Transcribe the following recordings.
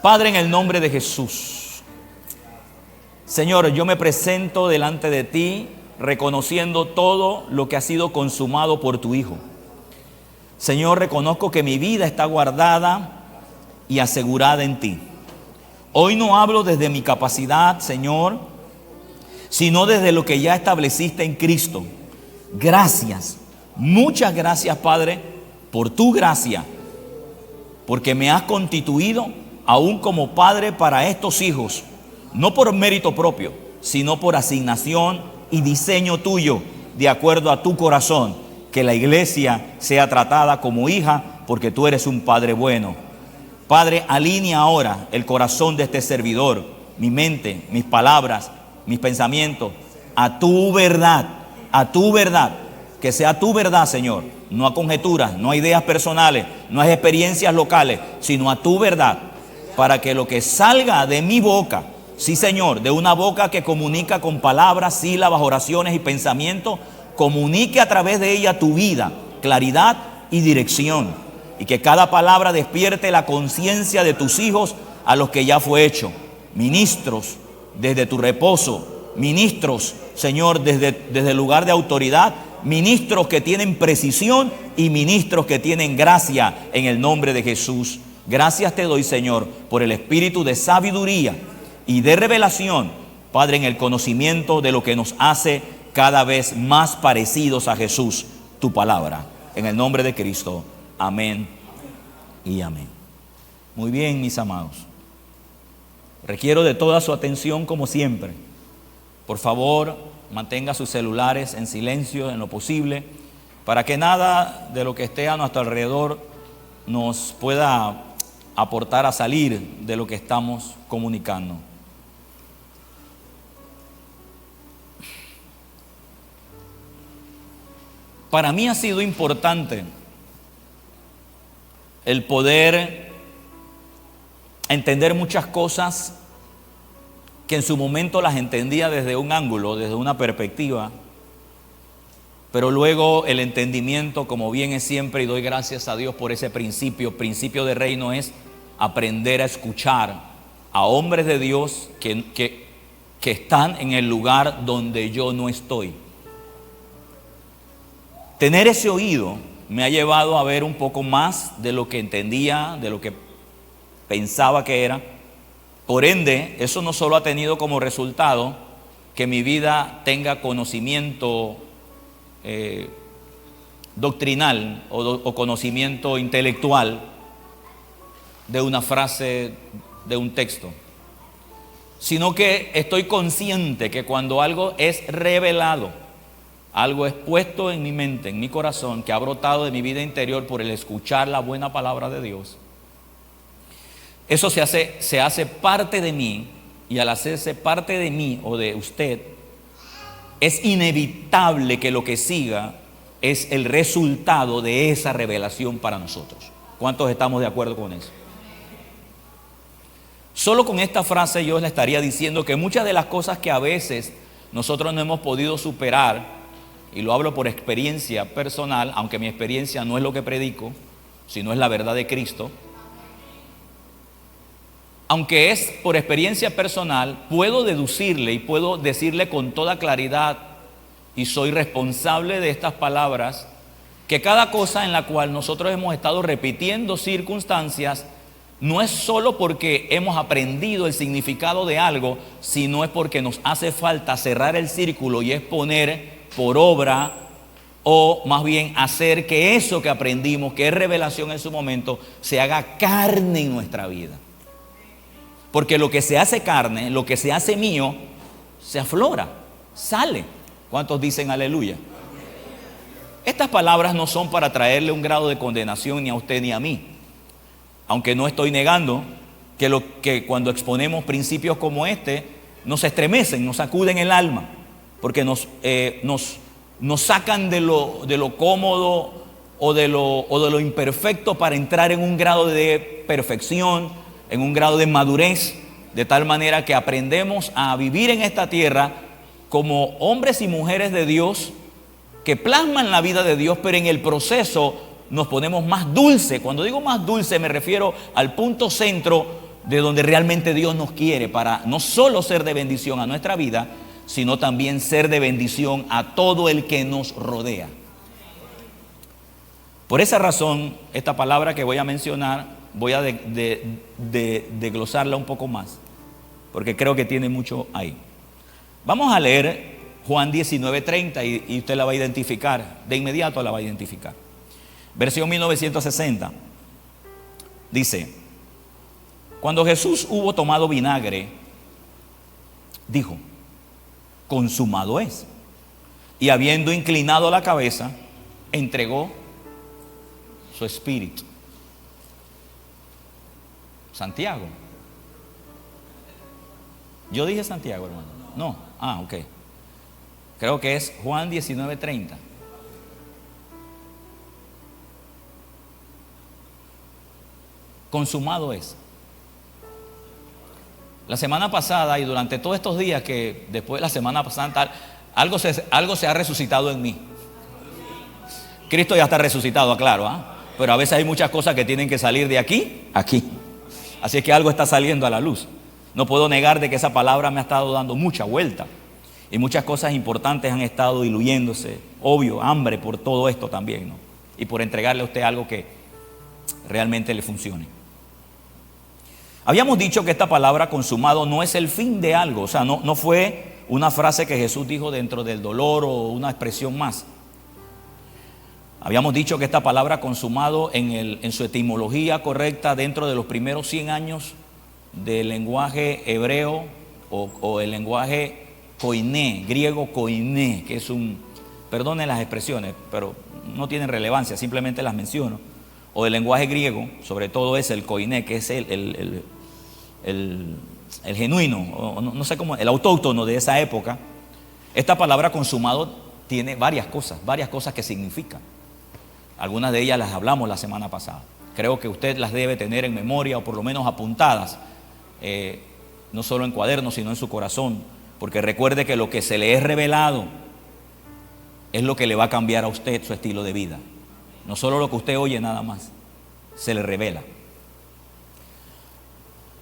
Padre, en el nombre de Jesús, Señor, yo me presento delante de ti reconociendo todo lo que ha sido consumado por tu Hijo. Señor, reconozco que mi vida está guardada y asegurada en ti. Hoy no hablo desde mi capacidad, Señor, sino desde lo que ya estableciste en Cristo. Gracias, muchas gracias, Padre, por tu gracia, porque me has constituido aún como padre para estos hijos, no por mérito propio, sino por asignación y diseño tuyo, de acuerdo a tu corazón, que la iglesia sea tratada como hija, porque tú eres un Padre bueno. Padre, alinea ahora el corazón de este servidor, mi mente, mis palabras, mis pensamientos, a tu verdad, que sea tu verdad, Señor, no a conjeturas, no a ideas personales, no a experiencias locales, sino a tu verdad, para que lo que salga de mi boca, sí, Señor, de una boca que comunica con palabras, sílabas, oraciones y pensamientos, comunique a través de ella tu vida, claridad y dirección, y que cada palabra despierte la conciencia de tus hijos a los que ya fue hecho. Ministros desde tu reposo, ministros, Señor, desde el lugar de autoridad, ministros que tienen precisión y ministros que tienen gracia, en el nombre de Jesús. Gracias te doy, Señor, por el espíritu de sabiduría y de revelación, Padre, en el conocimiento de lo que nos hace cada vez más parecidos a Jesús, tu palabra. En el nombre de Cristo, amén y amén. Muy bien, mis amados. Requiero de toda su atención como siempre. Por favor, mantenga sus celulares en silencio en lo posible, para que nada de lo que esté a nuestro alrededor nos pueda aportar a salir de lo que estamos comunicando. Para mí ha sido importante el poder entender muchas cosas que en su momento las entendía desde un ángulo, desde una perspectiva, pero luego el entendimiento, como bien es siempre, y doy gracias a Dios por ese principio de reino, es aprender a escuchar a hombres de Dios que están en el lugar donde yo no estoy. Tener ese oído me ha llevado a ver un poco más de lo que entendía, de lo que pensaba que era. Por ende, eso no solo ha tenido como resultado que mi vida tenga conocimiento doctrinal o conocimiento intelectual de una frase, de un texto, sino que estoy consciente que cuando algo es revelado, algo es puesto en mi mente, en mi corazón, que ha brotado de mi vida interior por el escuchar la buena palabra de Dios, eso se hace parte de mí, y al hacerse parte de mí o de usted, es inevitable que lo que siga es el resultado de esa revelación para nosotros. ¿Cuántos estamos de acuerdo con eso? Solo con esta frase yo le estaría diciendo que muchas de las cosas que a veces nosotros no hemos podido superar, y lo hablo por experiencia personal, aunque mi experiencia no es lo que predico, sino es la verdad de Cristo, aunque es por experiencia personal, puedo deducirle y puedo decirle con toda claridad, y soy responsable de estas palabras, que cada cosa en la cual nosotros hemos estado repitiendo circunstancias, no es solo porque hemos aprendido el significado de algo, sino es porque nos hace falta cerrar el círculo y es poner por obra, o más bien hacer que eso que aprendimos, que es revelación en su momento, se haga carne en nuestra vida. Porque lo que se hace carne, lo que se hace mío, se aflora, sale. ¿Cuántos dicen aleluya? Estas palabras no son para traerle un grado de condenación ni a usted ni a mí. Aunque no estoy negando que cuando exponemos principios como este, nos estremecen, nos sacuden el alma, porque nos sacan de lo cómodo o de lo imperfecto para entrar en un grado de perfección, en un grado de madurez, de tal manera que aprendemos a vivir en esta tierra como hombres y mujeres de Dios que plasman la vida de Dios, pero en el proceso nos ponemos más dulce. Cuando digo más dulce me refiero al punto centro de donde realmente Dios nos quiere para no solo ser de bendición a nuestra vida, sino también ser de bendición a todo el que nos rodea. Por esa razón, esta palabra que voy a mencionar, voy a desglosarla un poco más, porque creo que tiene mucho ahí. Vamos a leer Juan 19:30 y usted la va a identificar, de inmediato la va a identificar. Versión 1960. Dice: cuando Jesús hubo tomado vinagre, dijo: consumado es. Y habiendo inclinado la cabeza, entregó su espíritu. Santiago. Yo dije Santiago, hermano. No. Ok. Creo que es Juan 19:30. Consumado es. La semana pasada y durante todos estos días, que después de la Semana Santa, algo se ha resucitado en mí. Cristo ya está resucitado, aclaro, pero a veces hay muchas cosas que tienen que salir de aquí a aquí. Así es que algo está saliendo a la luz. No puedo negar de que esa palabra me ha estado dando mucha vuelta y muchas cosas importantes han estado diluyéndose. Obvio, hambre por todo esto también, ¿no? Y por entregarle a usted algo que realmente le funcione. Habíamos dicho que esta palabra consumado no es el fin de algo, o sea, no fue una frase que Jesús dijo dentro del dolor o una expresión más. Habíamos dicho que esta palabra consumado en su etimología correcta dentro de los primeros 100 años del lenguaje hebreo o el lenguaje koiné, griego koiné, que es perdonen las expresiones, pero no tienen relevancia, simplemente las menciono, o del lenguaje griego, sobre todo es el koiné, que es el genuino, o no sé cómo, el autóctono de esa época. Esta palabra consumado tiene varias cosas que significan. Algunas de ellas las hablamos la semana pasada. Creo que usted las debe tener en memoria o por lo menos apuntadas, no solo en cuadernos, sino en su corazón, porque recuerde que lo que se le es revelado es lo que le va a cambiar a usted su estilo de vida. No solo lo que usted oye nada más, se le revela.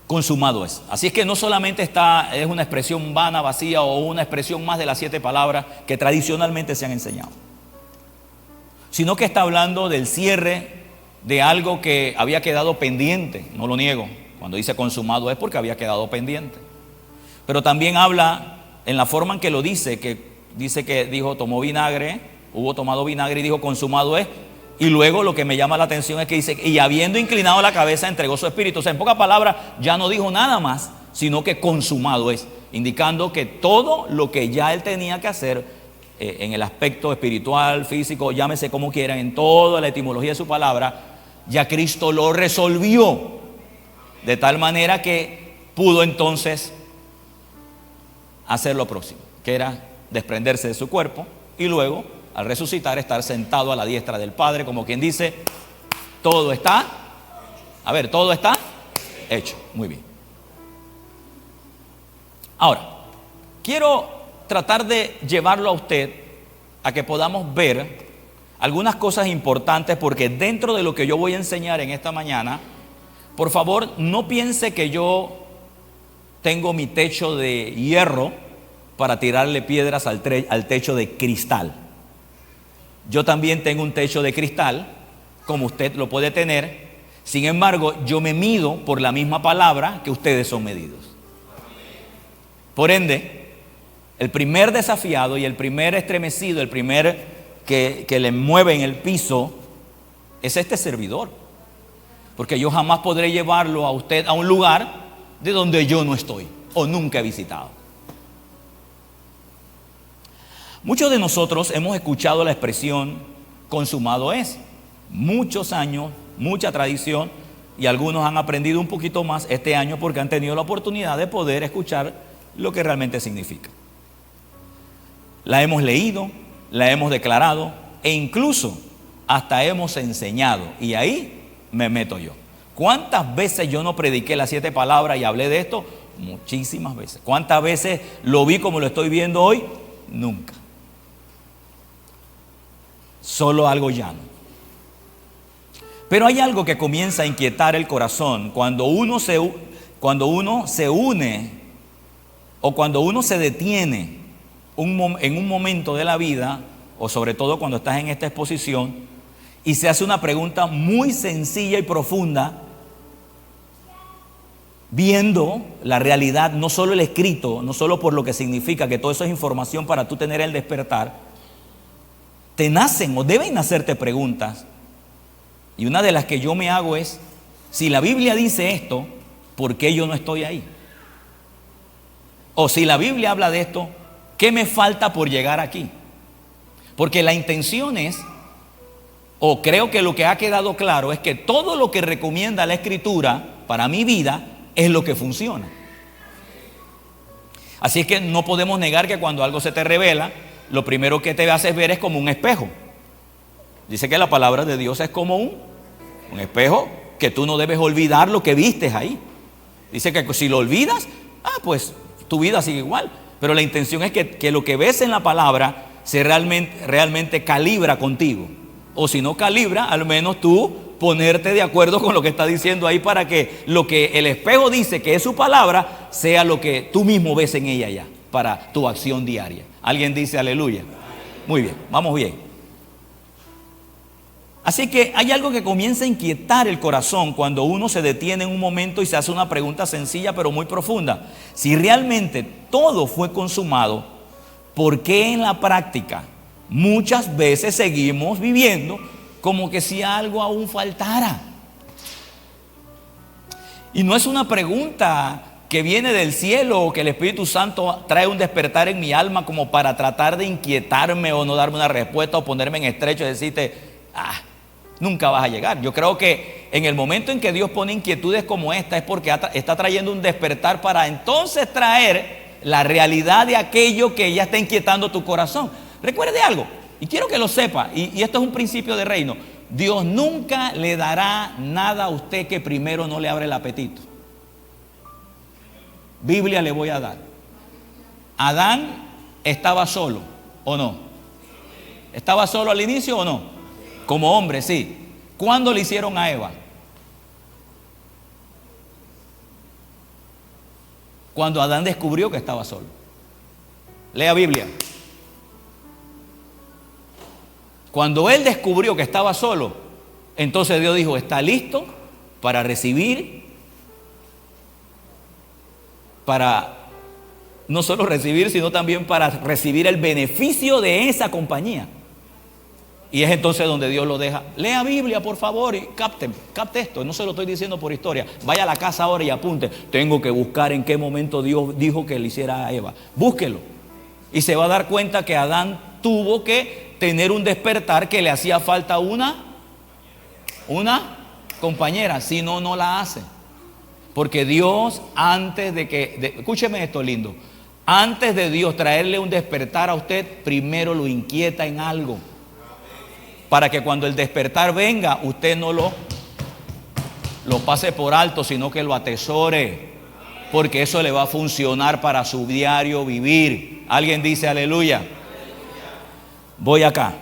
Consumado es. Así es que no solamente es una expresión vana, vacía o una expresión más de las 7 palabras que tradicionalmente se han enseñado, sino que está hablando del cierre de algo que había quedado pendiente. No lo niego, cuando dice consumado es porque había quedado pendiente, pero también habla en la forma en que lo dice, que dijo tomó vinagre, hubo tomado vinagre y dijo consumado es. Y luego lo que me llama la atención es que dice, y habiendo inclinado la cabeza entregó su espíritu. O sea, en pocas palabras, ya no dijo nada más, sino que consumado es, indicando que todo lo que ya él tenía que hacer en el aspecto espiritual, físico, llámese como quieran, en toda la etimología de su palabra, ya Cristo lo resolvió, de tal manera que pudo entonces hacer lo próximo, que era desprenderse de su cuerpo y luego, al resucitar, estar sentado a la diestra del Padre, como quien dice, todo está hecho. Muy bien. Ahora, quiero tratar de llevarlo a usted a que podamos ver algunas cosas importantes, porque dentro de lo que yo voy a enseñar en esta mañana, por favor, no piense que yo tengo mi techo de hierro para tirarle piedras al techo de cristal. Yo también tengo un techo de cristal, como usted lo puede tener. Sin embargo, yo me mido por la misma palabra que ustedes son medidos. Por ende, el primer desafiado y el primer estremecido, el primer que le mueve en el piso, es este servidor. Porque yo jamás podré llevarlo a usted a un lugar de donde yo no estoy o nunca he visitado. Muchos de nosotros hemos escuchado la expresión consumado es. Muchos años, mucha tradición, y algunos han aprendido un poquito más este año porque han tenido la oportunidad de poder escuchar lo que realmente significa. La hemos leído, la hemos declarado e incluso hasta hemos enseñado, y ahí me meto yo. ¿Cuántas veces yo no prediqué las 7 palabras y hablé de esto? Muchísimas veces. ¿Cuántas veces lo vi como lo estoy viendo hoy? Nunca. Solo algo llano. Pero hay algo que comienza a inquietar el corazón cuando uno cuando uno se une o cuando uno se detiene en un momento de la vida, o sobre todo cuando estás en esta exposición, y se hace una pregunta muy sencilla y profunda, viendo la realidad, no solo el escrito, no solo por lo que significa que todo eso es información para tú tener el despertar, te nacen o deben hacerte preguntas. Y una de las que yo me hago es, si la Biblia dice esto, ¿por qué yo no estoy ahí? O si la Biblia habla de esto, ¿qué me falta por llegar aquí? Porque la intención es, o creo que lo que ha quedado claro es que todo lo que recomienda la Escritura para mi vida es lo que funciona. Así es que no podemos negar que cuando algo se te revela, lo primero que te haces ver es como un espejo. Dice que la palabra de Dios es como un espejo, que tú no debes olvidar lo que vistes ahí. Dice que si lo olvidas, pues tu vida sigue igual. Pero la intención es que lo que ves en la palabra se realmente calibra contigo. O si no calibra, al menos tú ponerte de acuerdo con lo que está diciendo ahí, para que lo que el espejo dice que es su palabra sea lo que tú mismo ves en ella ya, para tu acción diaria. ¿Alguien dice aleluya? Muy bien, vamos bien. Así que hay algo que comienza a inquietar el corazón cuando uno se detiene en un momento y se hace una pregunta sencilla pero muy profunda. Si realmente todo fue consumado, ¿por qué en la práctica muchas veces seguimos viviendo como que si algo aún faltara? Y no es una pregunta que viene del cielo o que el Espíritu Santo trae un despertar en mi alma como para tratar de inquietarme o no darme una respuesta o ponerme en estrecho y decirte, nunca vas a llegar. Yo creo que en el momento en que Dios pone inquietudes como esta es porque está trayendo un despertar para entonces traer la realidad de aquello que ya está inquietando tu corazón. Recuerde algo, y quiero que lo sepa, y esto es un principio de reino. Dios nunca le dará nada a usted que primero no le abra el apetito. Biblia le voy a dar. Adán estaba solo, ¿o no? ¿Estaba solo al inicio o no? Como hombre, sí. ¿Cuándo le hicieron a Eva? Cuando Adán descubrió que estaba solo. Lea Biblia. Cuando él descubrió que estaba solo, entonces Dios dijo, está listo para recibir, para no solo recibir, sino también para recibir el beneficio de esa compañía. Y es entonces donde Dios lo deja. Lea Biblia, por favor, y capte esto. No se lo estoy diciendo por historia. Vaya a la casa ahora y apunte. Tengo que buscar en qué momento Dios dijo que le hiciera a Eva. Búsquelo. Y se va a dar cuenta que Adán tuvo que tener un despertar, que le hacía falta una compañera. Si no, no la hace. Porque Dios, antes de que... escúcheme esto lindo. Antes de Dios traerle un despertar a usted, primero lo inquieta en algo. Para que cuando el despertar venga, usted no lo pase por alto, sino que lo atesore. Porque eso le va a funcionar para su diario vivir. ¿Alguien dice aleluya? Voy acá.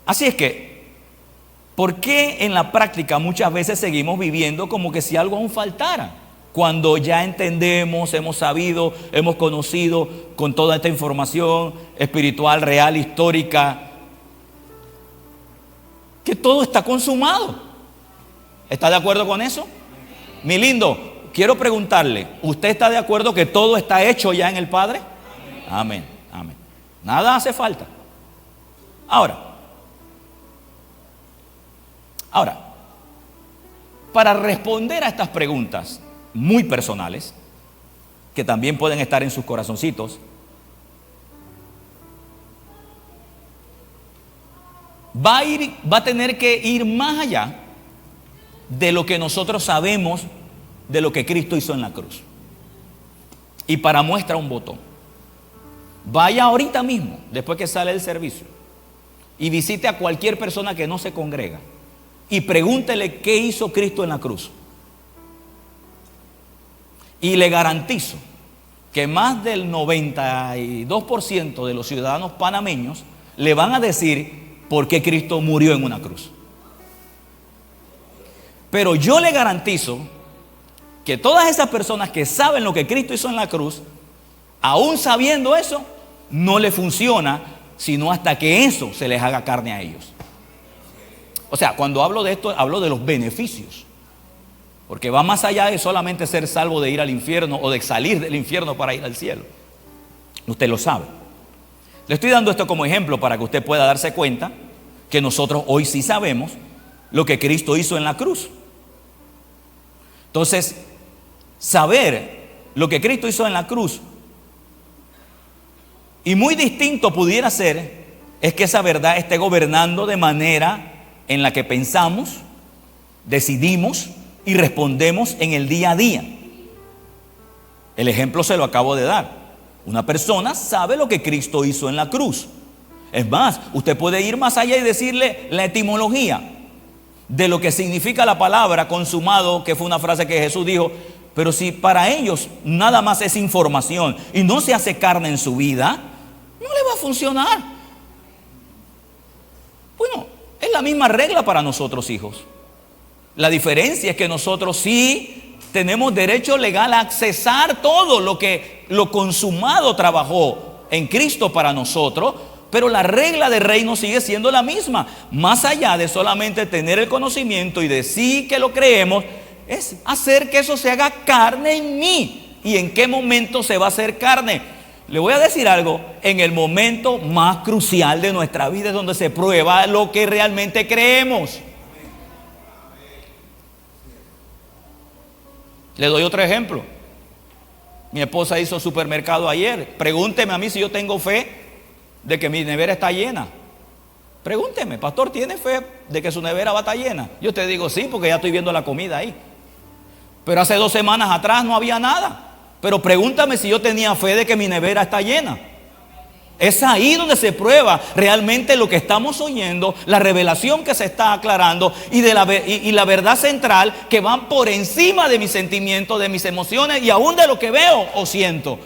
Así es que, ¿por qué en la práctica muchas veces seguimos viviendo como que si algo aún faltara? Cuando ya entendemos, hemos sabido, hemos conocido con toda esta información espiritual, real, histórica, que todo está consumado. ¿Está de acuerdo con eso? Mi lindo, quiero preguntarle, ¿usted está de acuerdo que todo está hecho ya en el Padre? Amén, amén. Nada hace falta. Ahora, para responder a estas preguntas muy personales, que también pueden estar en sus corazoncitos, va a tener que ir más allá de lo que nosotros sabemos de lo que Cristo hizo en la cruz. Y para muestra un botón. Vaya ahorita mismo, después que sale del servicio, y visite a cualquier persona que no se congrega y pregúntele qué hizo Cristo en la cruz. Y le garantizo que más del 92% de los ciudadanos panameños le van a decir por qué Cristo murió en una cruz. Pero yo le garantizo que todas esas personas que saben lo que Cristo hizo en la cruz, aún sabiendo eso, no le funciona, sino hasta que eso se les haga carne a ellos. O sea, cuando hablo de esto, hablo de los beneficios, porque va más allá de solamente ser salvo de ir al infierno o de salir del infierno para ir al cielo. Usted lo sabe. Le estoy dando esto como ejemplo para que usted pueda darse cuenta que nosotros hoy sí sabemos lo que Cristo hizo en la cruz. Entonces, saber lo que Cristo hizo en la cruz, y muy distinto pudiera ser, es que esa verdad esté gobernando de manera en la que pensamos, decidimos y respondemos en el día a día. El ejemplo se lo acabo de dar. Una persona sabe lo que Cristo hizo en la cruz. Es más, usted puede ir más allá y decirle la etimología de lo que significa la palabra consumado, que fue una frase que Jesús dijo. Pero si para ellos nada más es información y no se hace carne en su vida, no le va a funcionar. Bueno, es la misma regla para nosotros, hijos. La diferencia es que nosotros sí tenemos derecho legal a accesar todo lo que lo consumado trabajó en Cristo para nosotros, pero la regla del reino sigue siendo la misma. Más allá de solamente tener el conocimiento y decir que lo creemos, es hacer que eso se haga carne en mí. ¿Y en qué momento se va a hacer carne? Le voy a decir algo, en el momento más crucial de nuestra vida es donde se prueba lo que realmente creemos. Le doy otro ejemplo. Mi esposa hizo supermercado ayer. Pregúnteme a mí si yo tengo fe de que mi nevera está llena. Pregúnteme, pastor, ¿tiene fe de que su nevera va a estar llena? Yo te digo sí, porque ya estoy viendo la comida ahí. Pero hace 2 semanas atrás no había nada. Pero pregúntame si yo tenía fe de que mi nevera está llena. Es ahí donde se prueba realmente lo que estamos oyendo, la revelación que se está aclarando y la verdad central que van por encima de mis sentimientos, de mis emociones y aún de lo que veo o siento.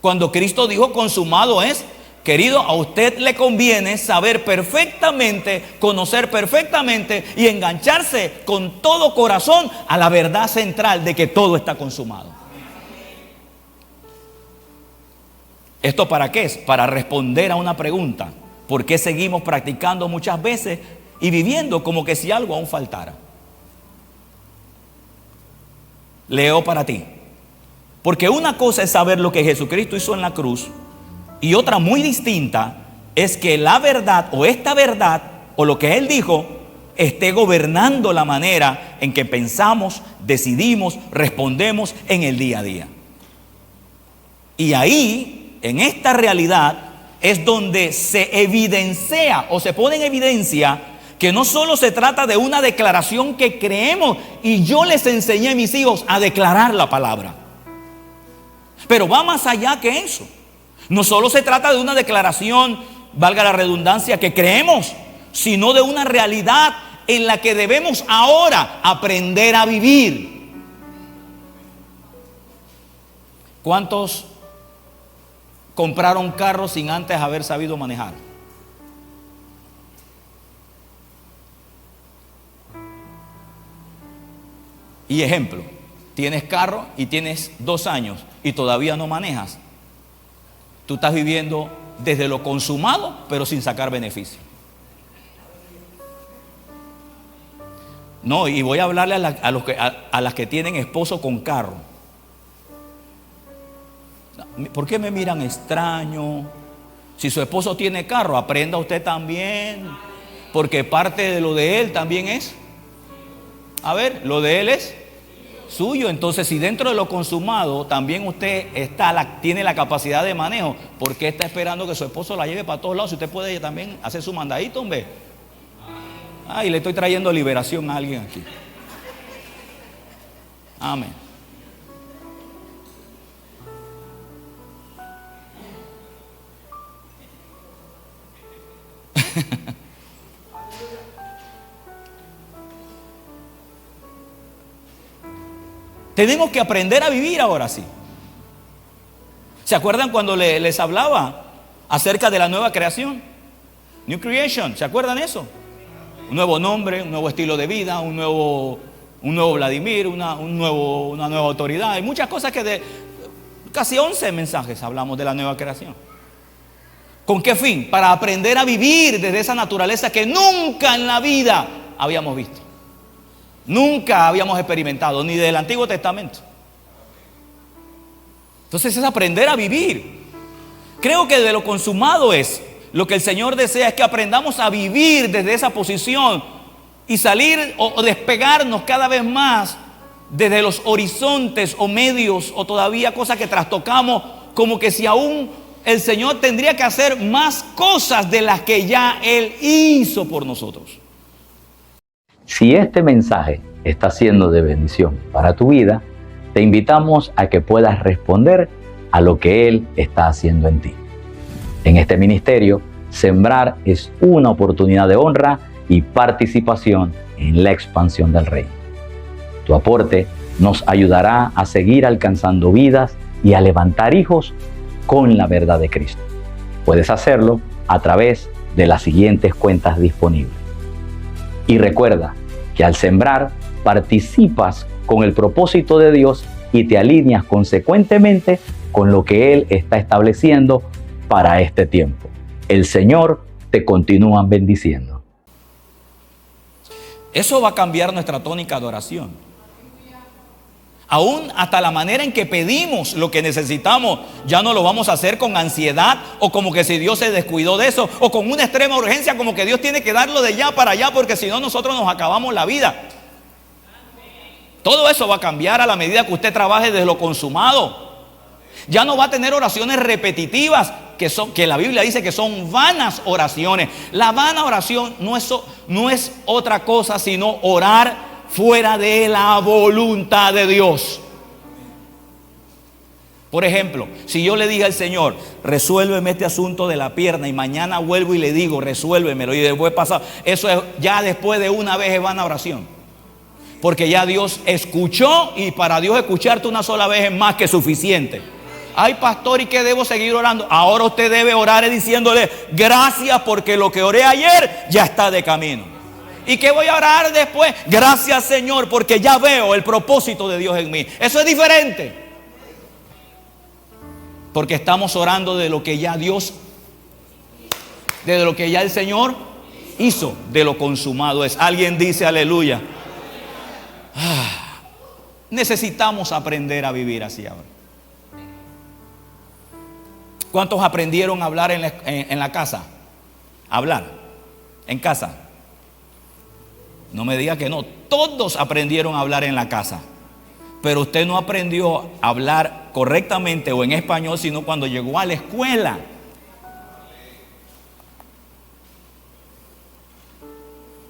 Cuando Cristo dijo consumado es, querido, a usted le conviene saber perfectamente, conocer perfectamente y engancharse con todo corazón a la verdad central de que todo está consumado. ¿Esto para qué es? Para responder a una pregunta. ¿Por qué seguimos practicando muchas veces y viviendo como que si algo aún faltara? Leo para ti. Porque una cosa es saber lo que Jesucristo hizo en la cruz y otra muy distinta es que la verdad o esta verdad o lo que Él dijo esté gobernando la manera en que pensamos, decidimos, respondemos en el día a día. Y ahí, en esta realidad, es donde se evidencia o se pone en evidencia que no solo se trata de una declaración que creemos, y yo les enseñé a mis hijos a declarar la palabra. Pero va más allá que eso. No solo se trata de una declaración, valga la redundancia, que creemos, sino de una realidad en la que debemos ahora aprender a vivir. ¿Cuántos compraron carros sin antes haber sabido manejar? Y ejemplo, tienes carro y tienes 2 años y todavía no manejas. Tú estás viviendo desde lo consumado, pero sin sacar beneficio. No, y voy a hablarle a las que tienen esposo con carro. ¿Por qué me miran extraño? Si su esposo tiene carro, aprenda usted también. Porque parte de lo de él también es. A ver, lo de él es suyo. Entonces, si dentro de lo consumado también usted tiene la capacidad de manejo, ¿por qué está esperando que su esposo la lleve para todos lados? Si usted puede también hacer su mandadito, hombre. Y le estoy trayendo liberación a alguien aquí. Amén. Tenemos que aprender a vivir ahora sí. ¿Se acuerdan cuando les hablaba acerca de la nueva creación? New creation, ¿se acuerdan eso? Un nuevo nombre, un nuevo estilo de vida, un nuevo un nuevo Vladimir, una nueva autoridad. Hay muchas cosas casi 11 mensajes hablamos de la nueva creación. ¿Con qué fin? Para aprender a vivir desde esa naturaleza que nunca en la vida habíamos visto. Nunca habíamos experimentado, ni del Antiguo Testamento. Entonces es aprender a vivir. Creo que de lo consumado es, lo que el Señor desea es que aprendamos a vivir desde esa posición y salir o despegarnos cada vez más desde los horizontes o medios o todavía cosas que trastocamos, como que si aún el Señor tendría que hacer más cosas de las que ya Él hizo por nosotros. Si este mensaje está siendo de bendición para tu vida, te invitamos a que puedas responder a lo que Él está haciendo en ti. En este ministerio, sembrar es una oportunidad de honra y participación en la expansión del reino. Tu aporte nos ayudará a seguir alcanzando vidas y a levantar hijos con la verdad de Cristo. Puedes hacerlo a través de las siguientes cuentas disponibles. Y recuerda que al sembrar participas con el propósito de Dios y te alineas consecuentemente con lo que Él está estableciendo para este tiempo. El Señor te continúa bendiciendo. Eso va a cambiar nuestra tónica de oración. Aún hasta la manera en que pedimos lo que necesitamos, ya no lo vamos a hacer con ansiedad o como que si Dios se descuidó de eso, o con una extrema urgencia como que Dios tiene que darlo de ya para allá porque si no nosotros nos acabamos la vida. Todo eso va a cambiar a la medida que usted trabaje desde lo consumado. Ya no va a tener oraciones repetitivas que la Biblia dice que son vanas oraciones. La vana oración no es otra cosa sino orar fuera de la voluntad de Dios. Por ejemplo, si yo le dije al Señor, resuélveme este asunto de la pierna, y mañana vuelvo y le digo, resuélvemelo, y después pasa, eso es ya después de una vez es vana oración. Porque ya Dios escuchó, y para Dios escucharte una sola vez es más que suficiente. Ay, pastor, ¿y qué debo seguir orando? Ahora usted debe orar diciéndole, gracias porque lo que oré ayer ya está de camino. ¿Y qué voy a orar después? Gracias, Señor, porque ya veo el propósito de Dios en mí. Eso es diferente. Porque estamos orando de lo que ya Dios, de lo que ya el Señor hizo, de lo consumado es. Alguien dice aleluya. Necesitamos aprender a vivir así ahora. ¿Cuántos aprendieron a hablar en la casa? Hablar en casa. No me diga que no. Todos aprendieron a hablar en la casa. Pero usted no aprendió a hablar correctamente o en español, sino cuando llegó a la escuela.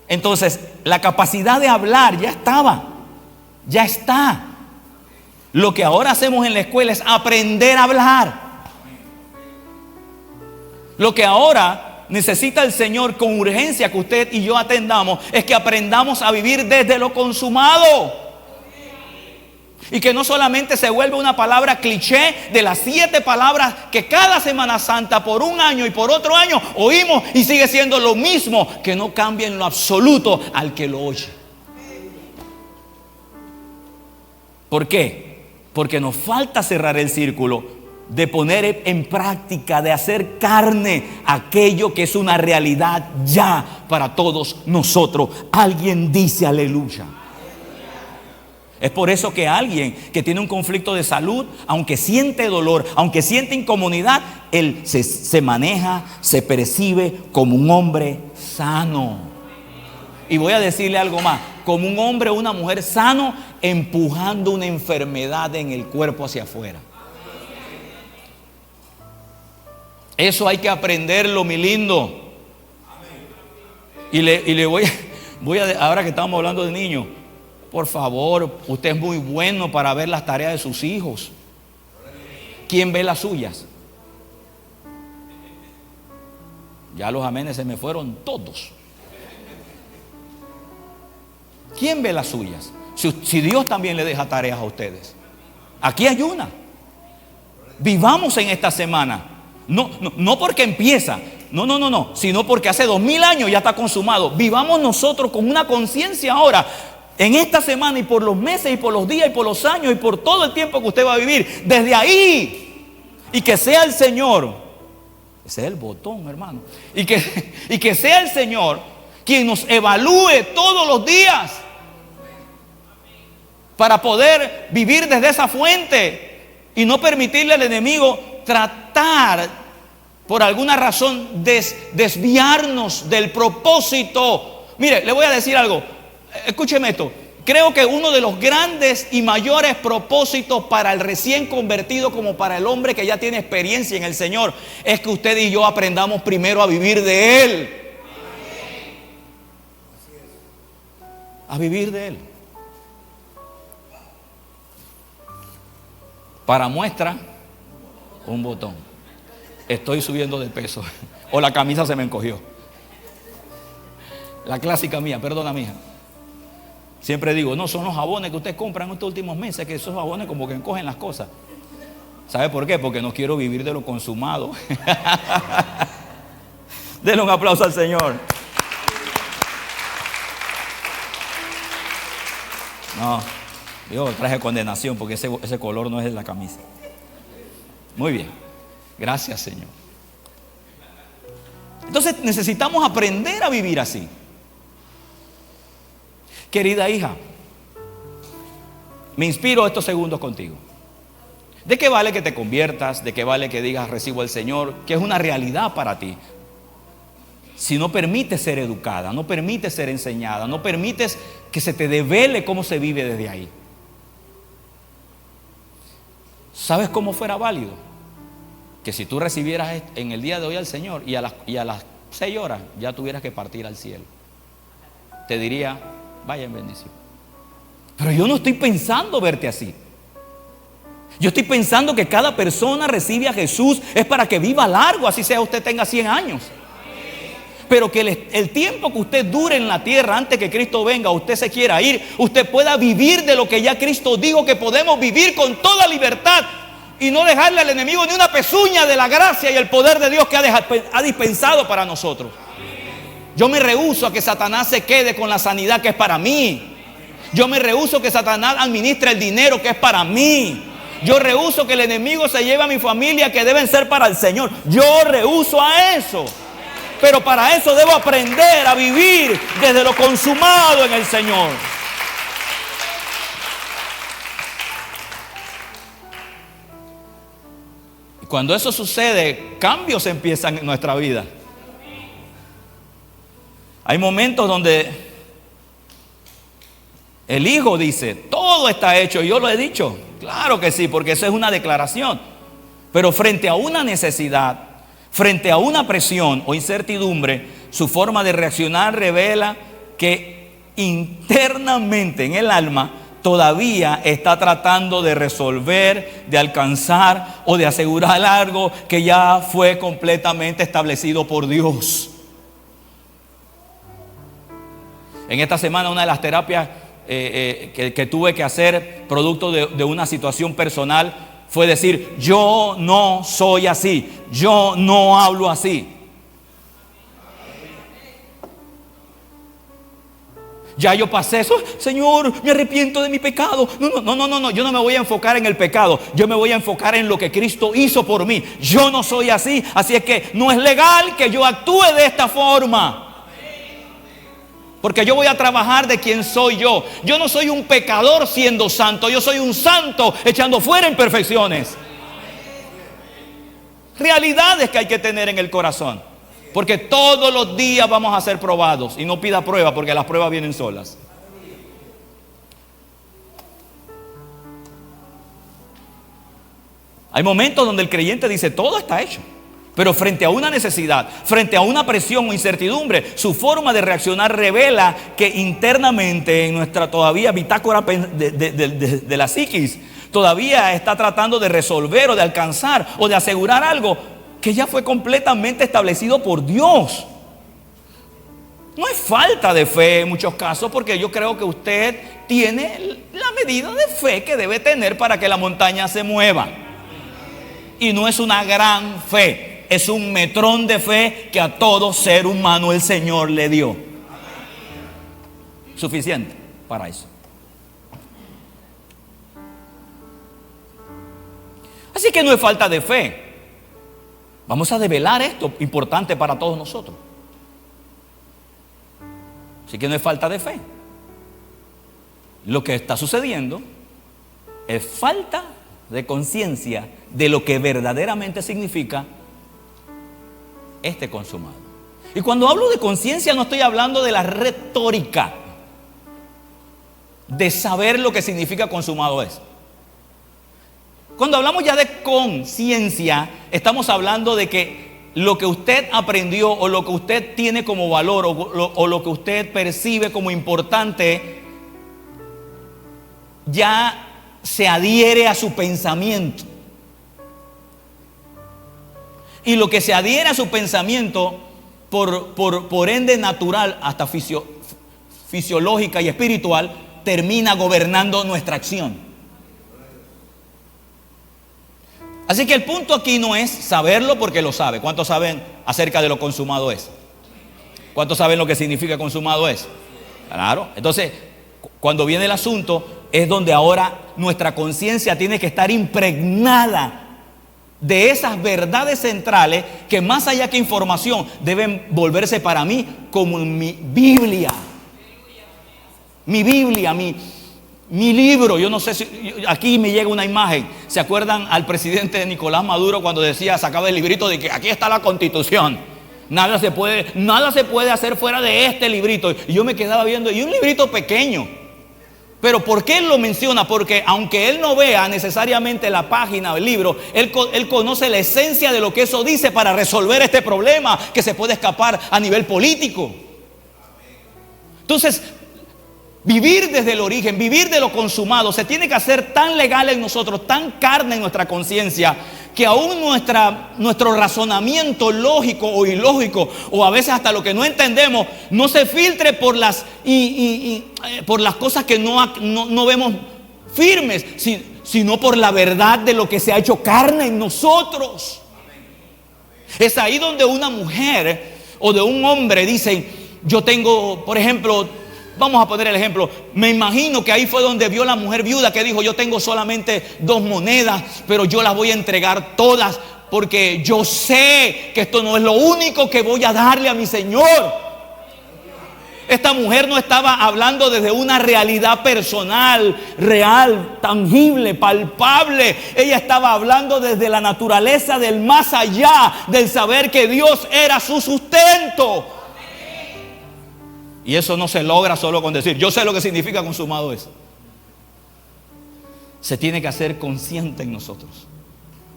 Entonces, la capacidad de hablar ya estaba. Ya está. Lo que ahora hacemos en la escuela es aprender a hablar. Lo que ahora necesita el Señor con urgencia que usted y yo atendamos es que aprendamos a vivir desde lo consumado. Y que no solamente se vuelva una palabra cliché de las 7 palabras que cada Semana Santa por un año y por otro año oímos y sigue siendo lo mismo, que no cambia en lo absoluto al que lo oye. ¿Por qué? Porque nos falta cerrar el círculo de poner en práctica, de hacer carne aquello que es una realidad ya para todos nosotros. Alguien dice aleluya. Es por eso que alguien que tiene un conflicto de salud, aunque siente dolor, aunque siente incomodidad, él se maneja, se percibe como un hombre sano. Y voy a decirle algo más, como un hombre o una mujer sano, empujando una enfermedad en el cuerpo hacia afuera. Eso hay que aprenderlo, mi lindo. Y le voy a, ahora que estamos hablando de niños, por favor, usted es muy bueno para ver las tareas de sus hijos. ¿Quién ve las suyas? Ya los amenes se me fueron todos. ¿Quién ve las suyas? Si Dios también le deja tareas a ustedes. Aquí hay una. Vivamos en esta semana. No porque empieza, no, sino porque hace 2000 años ya está consumado. Vivamos nosotros con una conciencia ahora. En esta semana y por los meses y por los días y por los años y por todo el tiempo que usted va a vivir. Desde ahí. Y que sea el Señor. Ese es el botón, hermano. Y que sea el Señor quien nos evalúe todos los días. Para poder vivir desde esa fuente. Y no permitirle al enemigo tratar por alguna razón desviarnos del propósito. Mire, le voy a decir algo. Escúcheme esto. Creo que uno de los grandes y mayores propósitos para el recién convertido como para el hombre que ya tiene experiencia en el Señor es que usted y yo aprendamos primero a vivir de Él. A vivir de Él. Para muestra, un botón. Estoy subiendo de peso. O la camisa se me encogió. La clásica mía, perdona mija. Siempre digo, no, son los jabones que ustedes compran en estos últimos meses, que esos jabones como que encogen las cosas. ¿Sabe por qué? Porque no quiero vivir de lo consumado. Denle un aplauso al Señor. No, yo traje condenación porque ese color no es de la camisa. Muy bien, gracias Señor. Entonces necesitamos aprender a vivir así. Querida hija, me inspiro estos segundos contigo. ¿De qué vale que te conviertas? ¿De qué vale que digas recibo al Señor? Que es una realidad para ti. Si no permites ser educada, no permites ser enseñada, no permites que se te devele cómo se vive desde ahí. ¿Sabes cómo fuera válido? Que si tú recibieras en el día de hoy al Señor y a las 6 horas ya tuvieras que partir al cielo. Te diría, vaya en bendición. Pero yo no estoy pensando verte así. Yo estoy pensando que cada persona recibe a Jesús es para que viva largo, así sea usted tenga 100 años. Pero que el tiempo que usted dure en la tierra antes que Cristo venga, usted se quiera ir, usted pueda vivir de lo que ya Cristo dijo que podemos vivir con toda libertad y no dejarle al enemigo ni una pezuña de la gracia y el poder de Dios que ha dispensado para nosotros. Yo me rehúso a que Satanás se quede con la sanidad que es para mí. Yo me rehúso que Satanás administre el dinero que es para mí. Yo rehúso que el enemigo se lleve a mi familia que deben ser para el Señor. Yo rehúso a eso. Pero para eso debo aprender a vivir desde lo consumado en el Señor. Y cuando eso sucede, cambios empiezan en nuestra vida. Hay momentos donde el Hijo dice, todo está hecho. Yo lo he dicho, claro que sí, porque eso es una declaración. Pero frente a una necesidad, frente a una presión o incertidumbre, su forma de reaccionar revela que internamente en el alma todavía está tratando de resolver, de alcanzar o de asegurar algo que ya fue completamente establecido por Dios. En esta semana una de las terapias que tuve que hacer producto de una situación personal fue decir, yo no soy así, yo no hablo así. Ya yo pasé eso, Señor, me arrepiento de mi pecado. No, yo no me voy a enfocar en el pecado, yo me voy a enfocar en lo que Cristo hizo por mí. Yo no soy así, así es que no es legal que yo actúe de esta forma. Porque yo voy a trabajar de quien soy yo. Yo no soy un pecador siendo santo. Yo soy un santo echando fuera imperfecciones. Realidades que hay que tener en el corazón. Porque todos los días vamos a ser probados. Y no pida prueba porque las pruebas vienen solas. Hay momentos donde el creyente dice, todo está hecho. Pero frente a una necesidad, frente a una presión o incertidumbre, su forma de reaccionar revela que internamente en nuestra todavía bitácora de la psiquis, todavía está tratando de resolver o de alcanzar o de asegurar algo que ya fue completamente establecido por Dios. No es falta de fe en muchos casos, porque yo creo que usted tiene la medida de fe que debe tener para que la montaña se mueva. Y no es una gran fe. Es un metrón de fe que a todo ser humano el Señor le dio. Suficiente para eso. Así que no es falta de fe. Vamos a develar esto, importante para todos nosotros. Así que no es falta de fe. Lo que está sucediendo es falta de conciencia de lo que verdaderamente significa este consumado. Y cuando hablo de conciencia no estoy hablando de la retórica, de saber lo que significa consumado es. Cuando hablamos ya de conciencia, estamos hablando de que lo que usted aprendió o lo que usted tiene como valor o lo que usted percibe como importante ya se adhiere a su pensamiento. Y lo que se adhiere a su pensamiento por ende natural hasta fisiológica y espiritual termina gobernando nuestra acción. Así que el punto aquí no es saberlo porque lo sabe. ¿Cuántos saben acerca de lo consumado es? ¿Cuántos saben lo que significa consumado es? Claro. Entonces, cuando viene el asunto, es donde ahora nuestra conciencia tiene que estar impregnada de esas verdades centrales que más allá que información deben volverse para mí como mi Biblia. Mi Biblia, mi libro. Yo no sé si aquí me llega una imagen. ¿Se acuerdan al presidente Nicolás Maduro cuando decía, sacaba el librito de que aquí está la Constitución? Nada se puede hacer fuera de este librito. Y yo me quedaba viendo, y un librito pequeño. Pero ¿por qué él lo menciona? Porque aunque él no vea necesariamente la página o el libro, él conoce la esencia de lo que eso dice para resolver este problema que se puede escapar a nivel político. Entonces, vivir desde el origen, vivir de lo consumado, se tiene que hacer tan legal en nosotros, tan carne en nuestra conciencia, que aún nuestro razonamiento lógico o ilógico, o a veces hasta lo que no entendemos, no se filtre por las cosas que no vemos firmes, sino por la verdad de lo que se ha hecho carne en nosotros. Es ahí donde una mujer o de un hombre dicen, yo tengo, por ejemplo, vamos a poner el ejemplo. Me imagino que ahí fue donde vio la mujer viuda que dijo, yo tengo solamente 2 monedas, pero yo las voy a entregar todas porque yo sé que esto no es lo único que voy a darle a mi Señor. Esta mujer no estaba hablando desde una realidad personal, real, tangible, palpable. Ella estaba hablando desde la naturaleza del más allá, del saber que Dios era su sustento. Y eso no se logra solo con decir, yo sé lo que significa consumado es. Se tiene que hacer consciente en nosotros.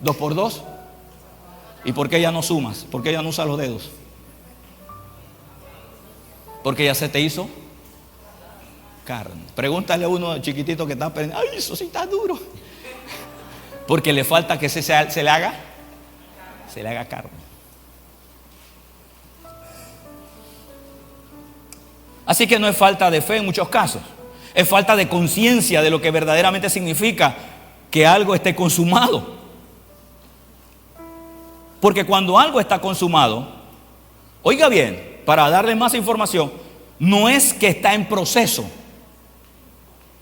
2 por 2. ¿Y por qué ya no sumas? ¿Por qué ya no usas los dedos? Porque ya se te hizo carne. Pregúntale a uno chiquitito que está aprendiendo, ay, eso sí está duro. Porque le falta que se le haga carne. Así que no es falta de fe en muchos casos, es falta de conciencia de lo que verdaderamente significa que algo esté consumado. Porque cuando algo está consumado, oiga bien, para darle más información, no es que está en proceso.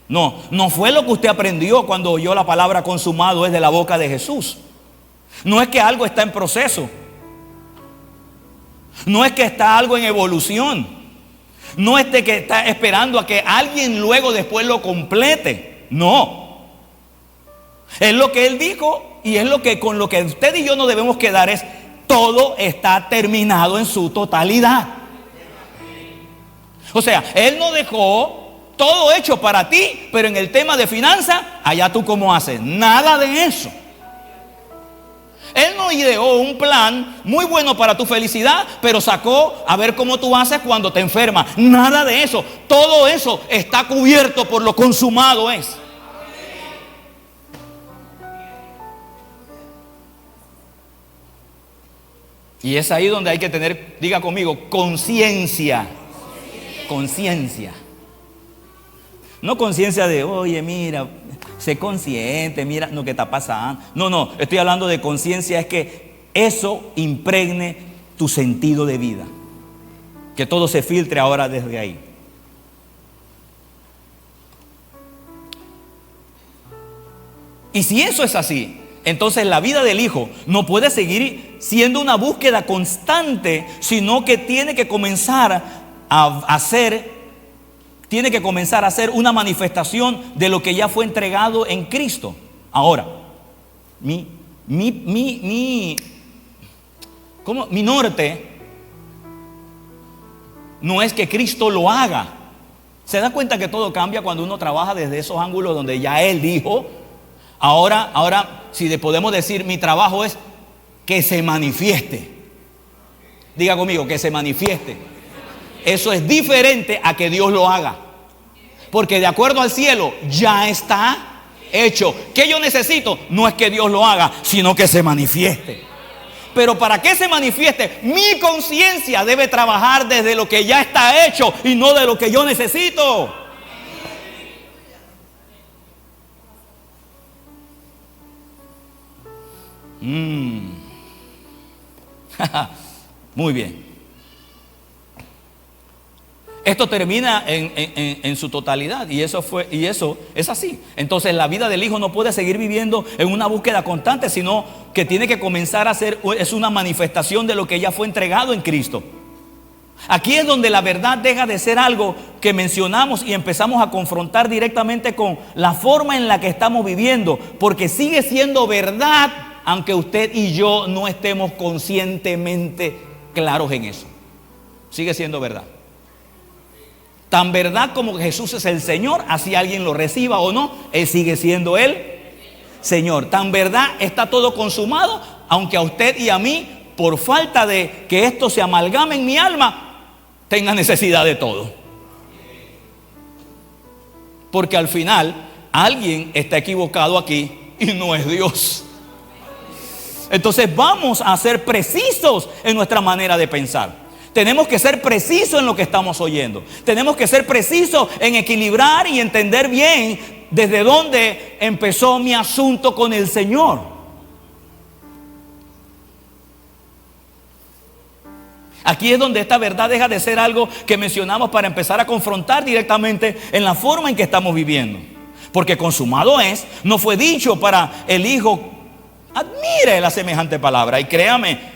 No fue lo que usted aprendió cuando oyó la palabra consumado es de la boca de Jesús. No es que algo está en proceso. No es que está algo en evolución. No es de que está esperando a que alguien luego después lo complete. No. Es lo que Él dijo y es lo que con lo que usted y yo nos debemos quedar es todo está terminado en su totalidad. O sea, Él no dejó todo hecho para ti, pero en el tema de finanzas, allá tú cómo haces. Nada de eso. Él no ideó un plan muy bueno para tu felicidad, pero sacó a ver cómo tú haces cuando te enfermas. Nada de eso. Todo eso está cubierto por lo consumado es. Y es ahí donde hay que tener, diga conmigo, conciencia. Conciencia. No conciencia de, oye, mira, sé consciente, mira lo que está pasando. No, estoy hablando de conciencia, es que eso impregne tu sentido de vida. Que todo se filtre ahora desde ahí. Y si eso es así, entonces la vida del Hijo no puede seguir siendo una búsqueda constante, sino que tiene que comenzar a ser una manifestación de lo que ya fue entregado en Cristo. Ahora, mi norte no es que Cristo lo haga. ¿Se da cuenta que todo cambia cuando uno trabaja desde esos ángulos donde ya Él dijo? Ahora, si le podemos decir, mi trabajo es que se manifieste. Diga conmigo, que se manifieste. Eso es diferente a que Dios lo haga. Porque de acuerdo al cielo, ya está hecho. ¿Qué yo necesito? No es que Dios lo haga, sino que se manifieste. Pero para que se manifieste, mi conciencia debe trabajar desde lo que ya está hecho y no de lo que yo necesito. Muy bien. Esto termina en su totalidad, y eso es así. Entonces la vida del Hijo no puede seguir viviendo en una búsqueda constante, sino que tiene que comenzar a ser, es una manifestación de lo que ya fue entregado en Cristo. Aquí es donde la verdad deja de ser algo que mencionamos y empezamos a confrontar directamente con la forma en la que estamos viviendo, porque sigue siendo verdad, aunque usted y yo no estemos conscientemente claros en eso. Sigue siendo verdad. Tan verdad como que Jesús es el Señor, así alguien lo reciba o no, Él sigue siendo el Señor. Tan verdad está todo consumado, aunque a usted y a mí, por falta de que esto se amalgame en mi alma, tenga necesidad de todo. Porque al final alguien está equivocado aquí y no es Dios. Entonces vamos a ser precisos en nuestra manera de pensar. Tenemos que ser precisos en lo que estamos oyendo. Tenemos que ser precisos en equilibrar y entender bien desde dónde empezó mi asunto con el Señor. Aquí es donde esta verdad deja de ser algo que mencionamos para empezar a confrontar directamente en la forma en que estamos viviendo. Porque consumado es, no fue dicho para el Hijo. Admire la semejante palabra y créame,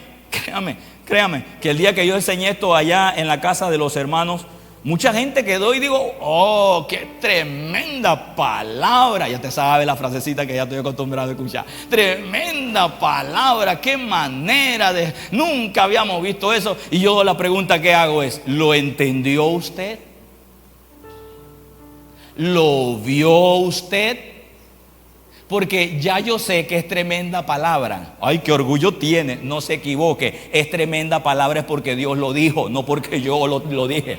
que el día que yo enseñé esto allá en la casa de los hermanos, mucha gente quedó y digo, oh, qué tremenda palabra. Ya te sabe la frasecita que ya estoy acostumbrado a escuchar. Tremenda palabra, qué manera de... Nunca habíamos visto eso. Y yo la pregunta que hago es, ¿lo entendió usted? ¿Lo vio usted? Porque ya yo sé que es tremenda palabra. Ay, qué orgullo tiene. No se equivoque. Es tremenda palabra es porque Dios lo dijo, no porque yo lo dije.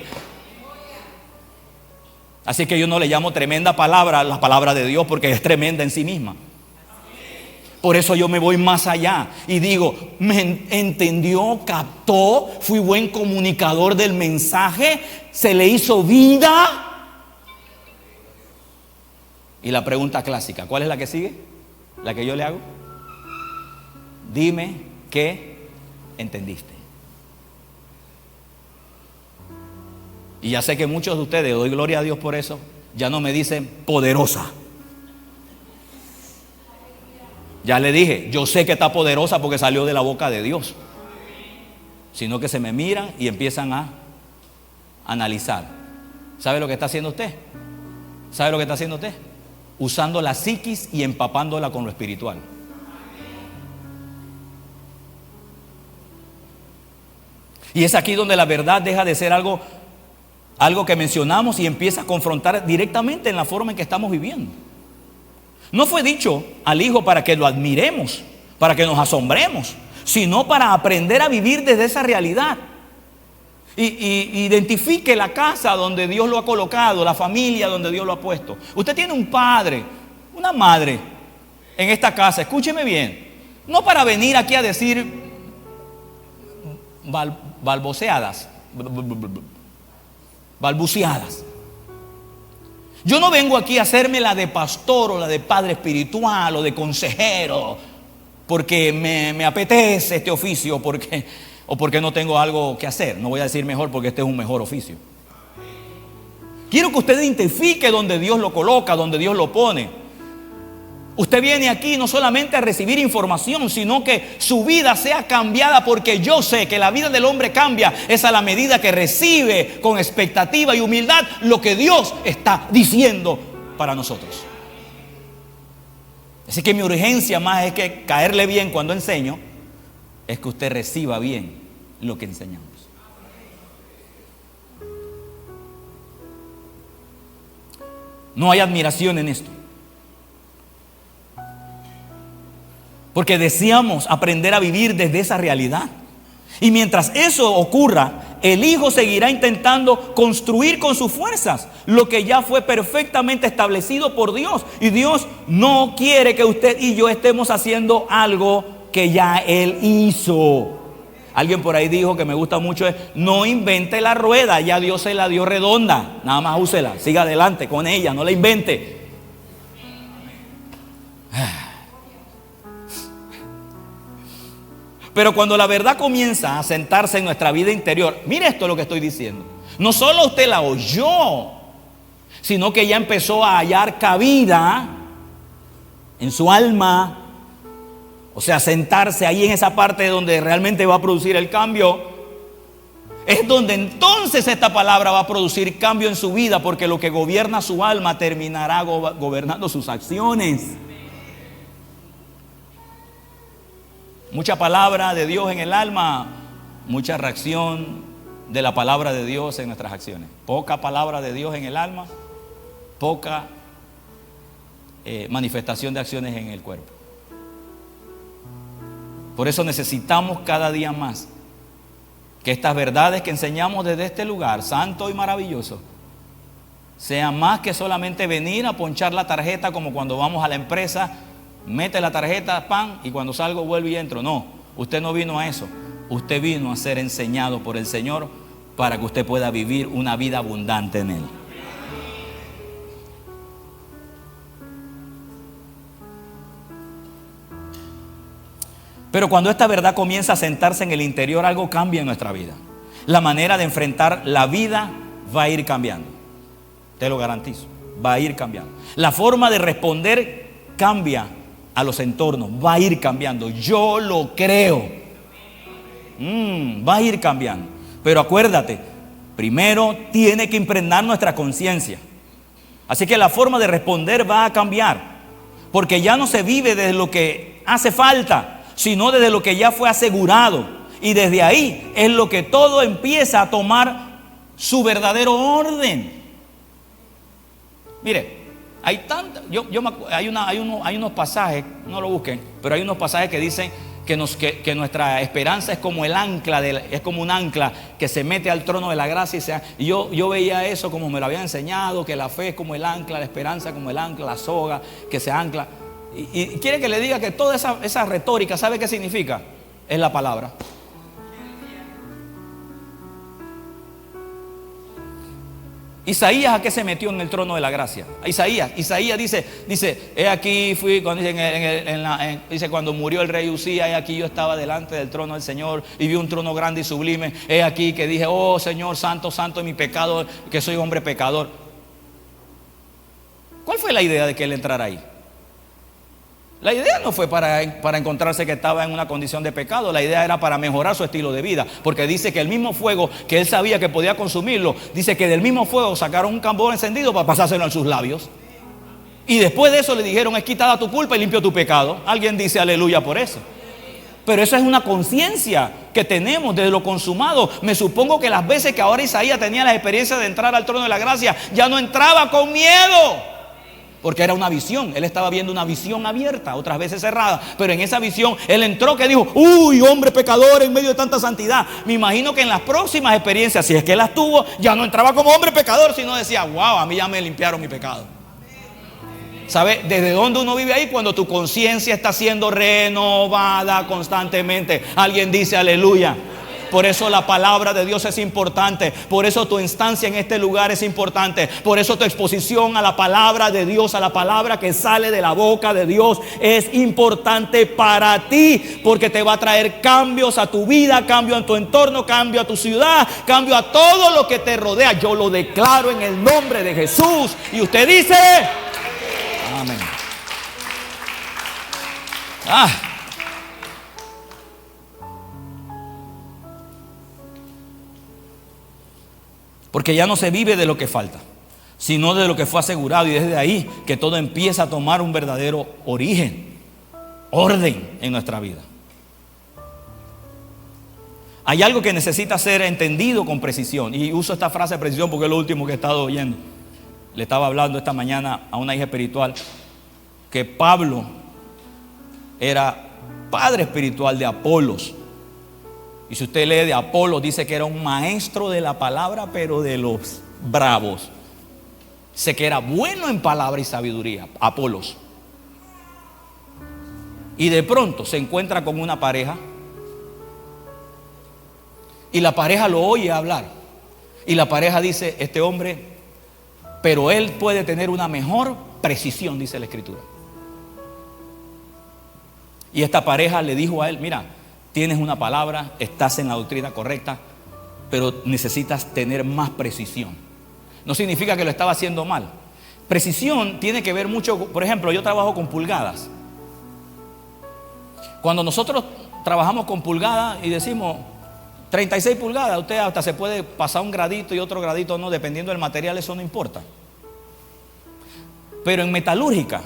Así que yo no le llamo tremenda palabra a la palabra de Dios, porque es tremenda en sí misma. Por eso yo me voy más allá y digo, ¿me entendió? ¿Captó? ¿Fui buen comunicador del mensaje? ¿Se le hizo vida? Y la pregunta clásica, ¿cuál es la que sigue? La que yo le hago. Dime qué entendiste. Y ya sé que muchos de ustedes, doy gloria a Dios por eso, ya no me dicen poderosa. Ya le dije, yo sé que está poderosa porque salió de la boca de Dios. Sino que se me miran y empiezan a analizar. ¿Sabe lo que está haciendo usted? ¿Sabe lo que está haciendo usted? Usando la psiquis y empapándola con lo espiritual. Y es aquí donde la verdad deja de ser algo que mencionamos y empieza a confrontar directamente en la forma en que estamos viviendo. No fue dicho al Hijo para que lo admiremos, para que nos asombremos, sino para aprender a vivir desde esa realidad. Y identifique la casa donde Dios lo ha colocado, la familia donde Dios lo ha puesto. Usted tiene un padre, una madre en esta casa, escúcheme bien, no para venir aquí a decir balbuceadas. Yo no vengo aquí a hacerme la de pastor o la de padre espiritual o de consejero porque me apetece este oficio o porque no tengo algo que hacer. No voy a decir mejor porque este es un mejor oficio. Quiero que usted identifique donde Dios lo coloca, donde Dios lo pone. Usted viene aquí no solamente a recibir información, sino que su vida sea cambiada, porque yo sé que la vida del hombre cambia es a la medida que recibe con expectativa y humildad lo que Dios está diciendo para nosotros. Así que mi urgencia más es que caerle bien cuando enseño, es que usted reciba bien lo que enseñamos. No hay admiración en esto, porque deseamos aprender a vivir desde esa realidad. Y mientras eso ocurra, el Hijo seguirá intentando construir con sus fuerzas lo que ya fue perfectamente establecido por Dios. Y Dios no quiere que usted y yo estemos haciendo algo que ya Él hizo. Alguien por ahí dijo que me gusta mucho: no invente la rueda, ya Dios se la dio redonda, nada más úsela, siga adelante con ella, no la invente. Pero cuando la verdad comienza a sentarse en nuestra vida interior, mire esto lo que estoy diciendo, no solo usted la oyó, sino que ya empezó a hallar cabida en su alma. O sea, sentarse ahí en esa parte donde realmente va a producir el cambio. Es donde entonces esta palabra va a producir cambio en su vida, porque lo que gobierna su alma terminará gobernando sus acciones. Mucha palabra de Dios en el alma, mucha reacción de la palabra de Dios en nuestras acciones. Poca palabra de Dios en el alma, poca manifestación de acciones en el cuerpo. Por eso necesitamos cada día más que estas verdades que enseñamos desde este lugar santo y maravilloso sean más que solamente venir a ponchar la tarjeta, como cuando vamos a la empresa, mete la tarjeta, pan, y cuando salgo vuelvo y entro. No, usted no vino a eso. Usted vino a ser enseñado por el Señor para que usted pueda vivir una vida abundante en Él. Pero cuando esta verdad comienza a sentarse en el interior, algo cambia en nuestra vida. La manera de enfrentar la vida va a ir cambiando. Te lo garantizo, va a ir cambiando. La forma de responder cambia a los entornos, va a ir cambiando. Yo lo creo. Va a ir cambiando. Pero acuérdate, primero tiene que impregnar nuestra conciencia. Así que la forma de responder va a cambiar, porque ya no se vive desde lo que hace falta, sino desde lo que ya fue asegurado. Y desde ahí es lo que todo empieza a tomar su verdadero orden. Mire, hay unos pasajes, no lo busquen, pero hay unos pasajes que dicen que nuestra esperanza es como el ancla, es como un ancla que se mete al trono de la gracia. Y yo veía eso como me lo habían enseñado, que la fe es como el ancla, la esperanza como el ancla, la soga que se ancla. Y quiere que le diga que toda esa retórica, ¿sabe qué significa? Es la palabra. Isaías, ¿a qué se metió en el trono de la gracia? Isaías dice, he aquí fui, cuando dice cuando murió el rey Usías, he aquí yo estaba delante del trono del Señor y vi un trono grande y sublime. He aquí que dije, oh Señor, santo, santo es mi pecado, que soy hombre pecador. ¿Cuál fue la idea de que él entrara ahí? La idea no fue para encontrarse que estaba en una condición de pecado. La idea era para mejorar su estilo de vida, porque dice que el mismo fuego que él sabía que podía consumirlo, dice que del mismo fuego sacaron un carbón encendido para pasárselo en sus labios. Y después de eso le dijeron, es quitada tu culpa y limpio tu pecado. Alguien dice aleluya por eso. Pero eso es una conciencia que tenemos desde lo consumado. Me supongo que las veces que ahora Isaías tenía la experiencia de entrar al trono de la gracia, ya no entraba con miedo, porque era una visión. Él estaba viendo una visión abierta, otras veces cerrada, pero en esa visión él entró, que dijo, uy, hombre pecador en medio de tanta santidad. Me imagino que en las próximas experiencias, si es que las tuvo, ya no entraba como hombre pecador, sino decía, wow, a mí ya me limpiaron mi pecado. ¿Sabe desde dónde uno vive ahí? Cuando tu conciencia está siendo renovada constantemente. Alguien dice aleluya. Por eso la palabra de Dios es importante. Por eso tu instancia en este lugar es importante. Por eso tu exposición a la palabra de Dios, a la palabra que sale de la boca de Dios, es importante para ti. Porque te va a traer cambios a tu vida, cambio en tu entorno, cambio a tu ciudad, cambio a todo lo que te rodea. Yo lo declaro en el nombre de Jesús. Y usted dice amén. Ah. Porque ya no se vive de lo que falta, sino de lo que fue asegurado. Y desde ahí que todo empieza a tomar un verdadero origen, orden en nuestra vida. Hay algo que necesita ser entendido con precisión. Y uso esta frase de precisión porque es lo último que he estado oyendo. Le estaba hablando esta mañana a una hija espiritual que Pablo era padre espiritual de Apolos. Y si usted lee de Apolos, dice que era un maestro de la palabra, pero de los bravos. Sé que era bueno en palabra y sabiduría, Apolos. Y de pronto se encuentra con una pareja. Y la pareja lo oye hablar. Y la pareja dice, este hombre, pero él puede tener una mejor precisión, dice la Escritura. Y esta pareja le dijo a él, mira, tienes una palabra, estás en la doctrina correcta, pero necesitas tener más precisión. No significa que lo estaba haciendo mal. Precisión tiene que ver mucho, por ejemplo, yo trabajo con pulgadas. Cuando nosotros trabajamos con pulgadas y decimos 36 pulgadas, usted hasta se puede pasar un gradito y otro gradito no, dependiendo del material, eso no importa. Pero en metalúrgica,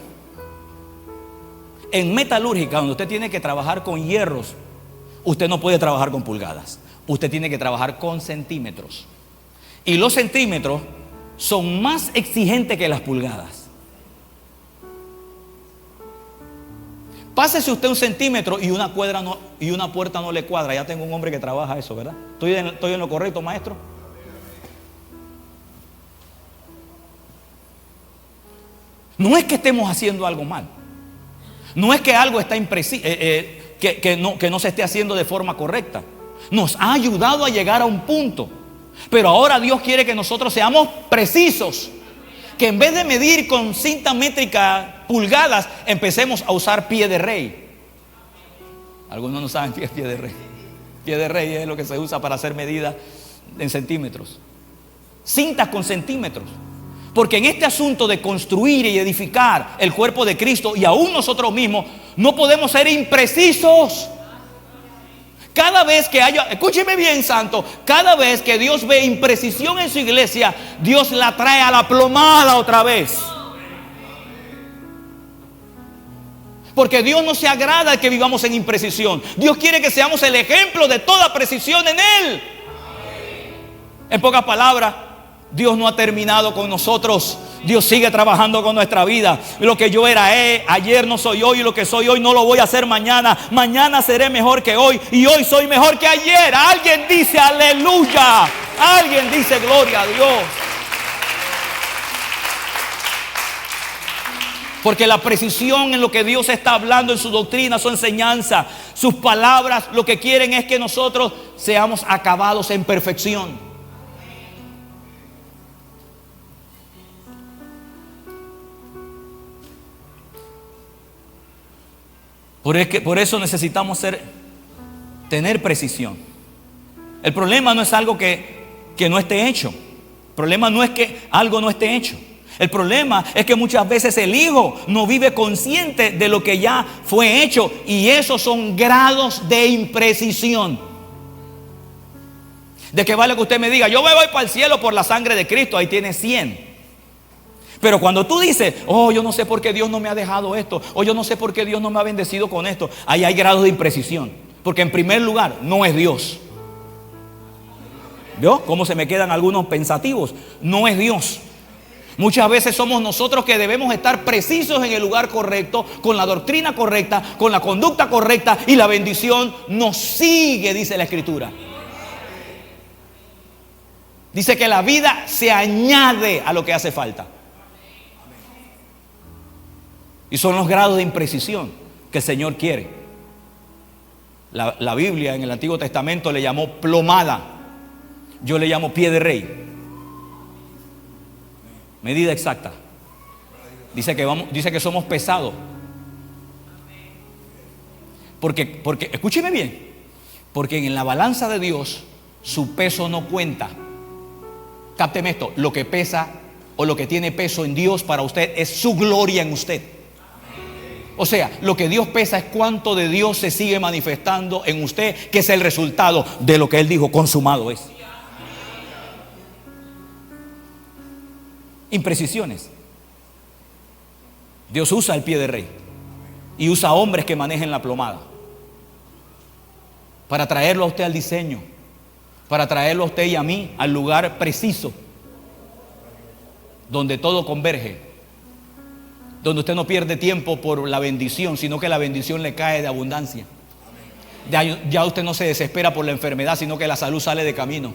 donde usted tiene que trabajar con hierros, usted no puede trabajar con pulgadas. Usted tiene que trabajar con centímetros. Y los centímetros son más exigentes que las pulgadas. Pásese usted un centímetro y una puerta no le cuadra. Ya tengo un hombre que trabaja eso, ¿verdad? ¿Estoy en lo correcto, maestro? No es que estemos haciendo algo mal. No es que algo está que no se esté haciendo de forma correcta. Nos ha ayudado a llegar a un punto. Pero ahora Dios quiere que nosotros seamos precisos. Que en vez de medir con cinta métrica pulgadas, empecemos a usar pie de rey. Algunos no saben qué es pie de rey. Pie de rey es lo que se usa para hacer medidas en centímetros. Cintas con centímetros. Porque en este asunto de construir y edificar el cuerpo de Cristo y aún nosotros mismos, no podemos ser imprecisos. Cada vez que haya, escúcheme bien, santo, cada vez que Dios ve imprecisión en su iglesia, Dios la trae a la plomada otra vez. Porque Dios no se agrada de que vivamos en imprecisión. Dios quiere que seamos el ejemplo de toda precisión en Él. En pocas palabras, Dios no ha terminado con nosotros. Dios sigue trabajando con nuestra vida. Lo que yo era ayer no soy hoy, y lo que soy hoy no lo voy a hacer mañana. Mañana seré mejor que hoy y hoy soy mejor que ayer. Alguien dice aleluya. Alguien dice gloria a Dios. Porque la precisión en lo que Dios está hablando en su doctrina, su enseñanza, sus palabras, lo que quieren es que nosotros seamos acabados en perfección. Por eso necesitamos tener precisión. El problema no es algo que no esté hecho. El problema no es que algo no esté hecho. El problema es que muchas veces el hijo no vive consciente de lo que ya fue hecho. Y esos son grados de imprecisión. De que vale que usted me diga, yo me voy para el cielo por la sangre de Cristo. Ahí tiene 100. Pero cuando tú dices, oh, yo no sé por qué Dios no me ha dejado esto, o yo no sé por qué Dios no me ha bendecido con esto, ahí hay grados de imprecisión. Porque en primer lugar, no es Dios. ¿Vio cómo se me quedan algunos pensativos? No es Dios. Muchas veces somos nosotros que debemos estar precisos en el lugar correcto, con la doctrina correcta, con la conducta correcta, y la bendición nos sigue, dice la Escritura. Dice que la vida se añade a lo que hace falta. Y son los grados de imprecisión que el Señor quiere. La Biblia en el Antiguo Testamento le llamó plomada. Yo le llamo pie de rey. Medida exacta. Dice que somos pesados. Porque, escúcheme bien. Porque en la balanza de Dios, su peso no cuenta. Cápteme esto. Lo que pesa o lo que tiene peso en Dios para usted es su gloria en usted. O sea, lo que Dios pesa es cuánto de Dios se sigue manifestando en usted, que es el resultado de lo que Él dijo, consumado es. Imprecisiones. Dios usa el pie de rey y usa hombres que manejen la plomada para traerlo a usted al diseño, para traerlo a usted y a mí al lugar preciso donde todo converge, donde usted no pierde tiempo por la bendición, sino que la bendición le cae de abundancia. Ya usted no se desespera por la enfermedad, sino que la salud sale de camino.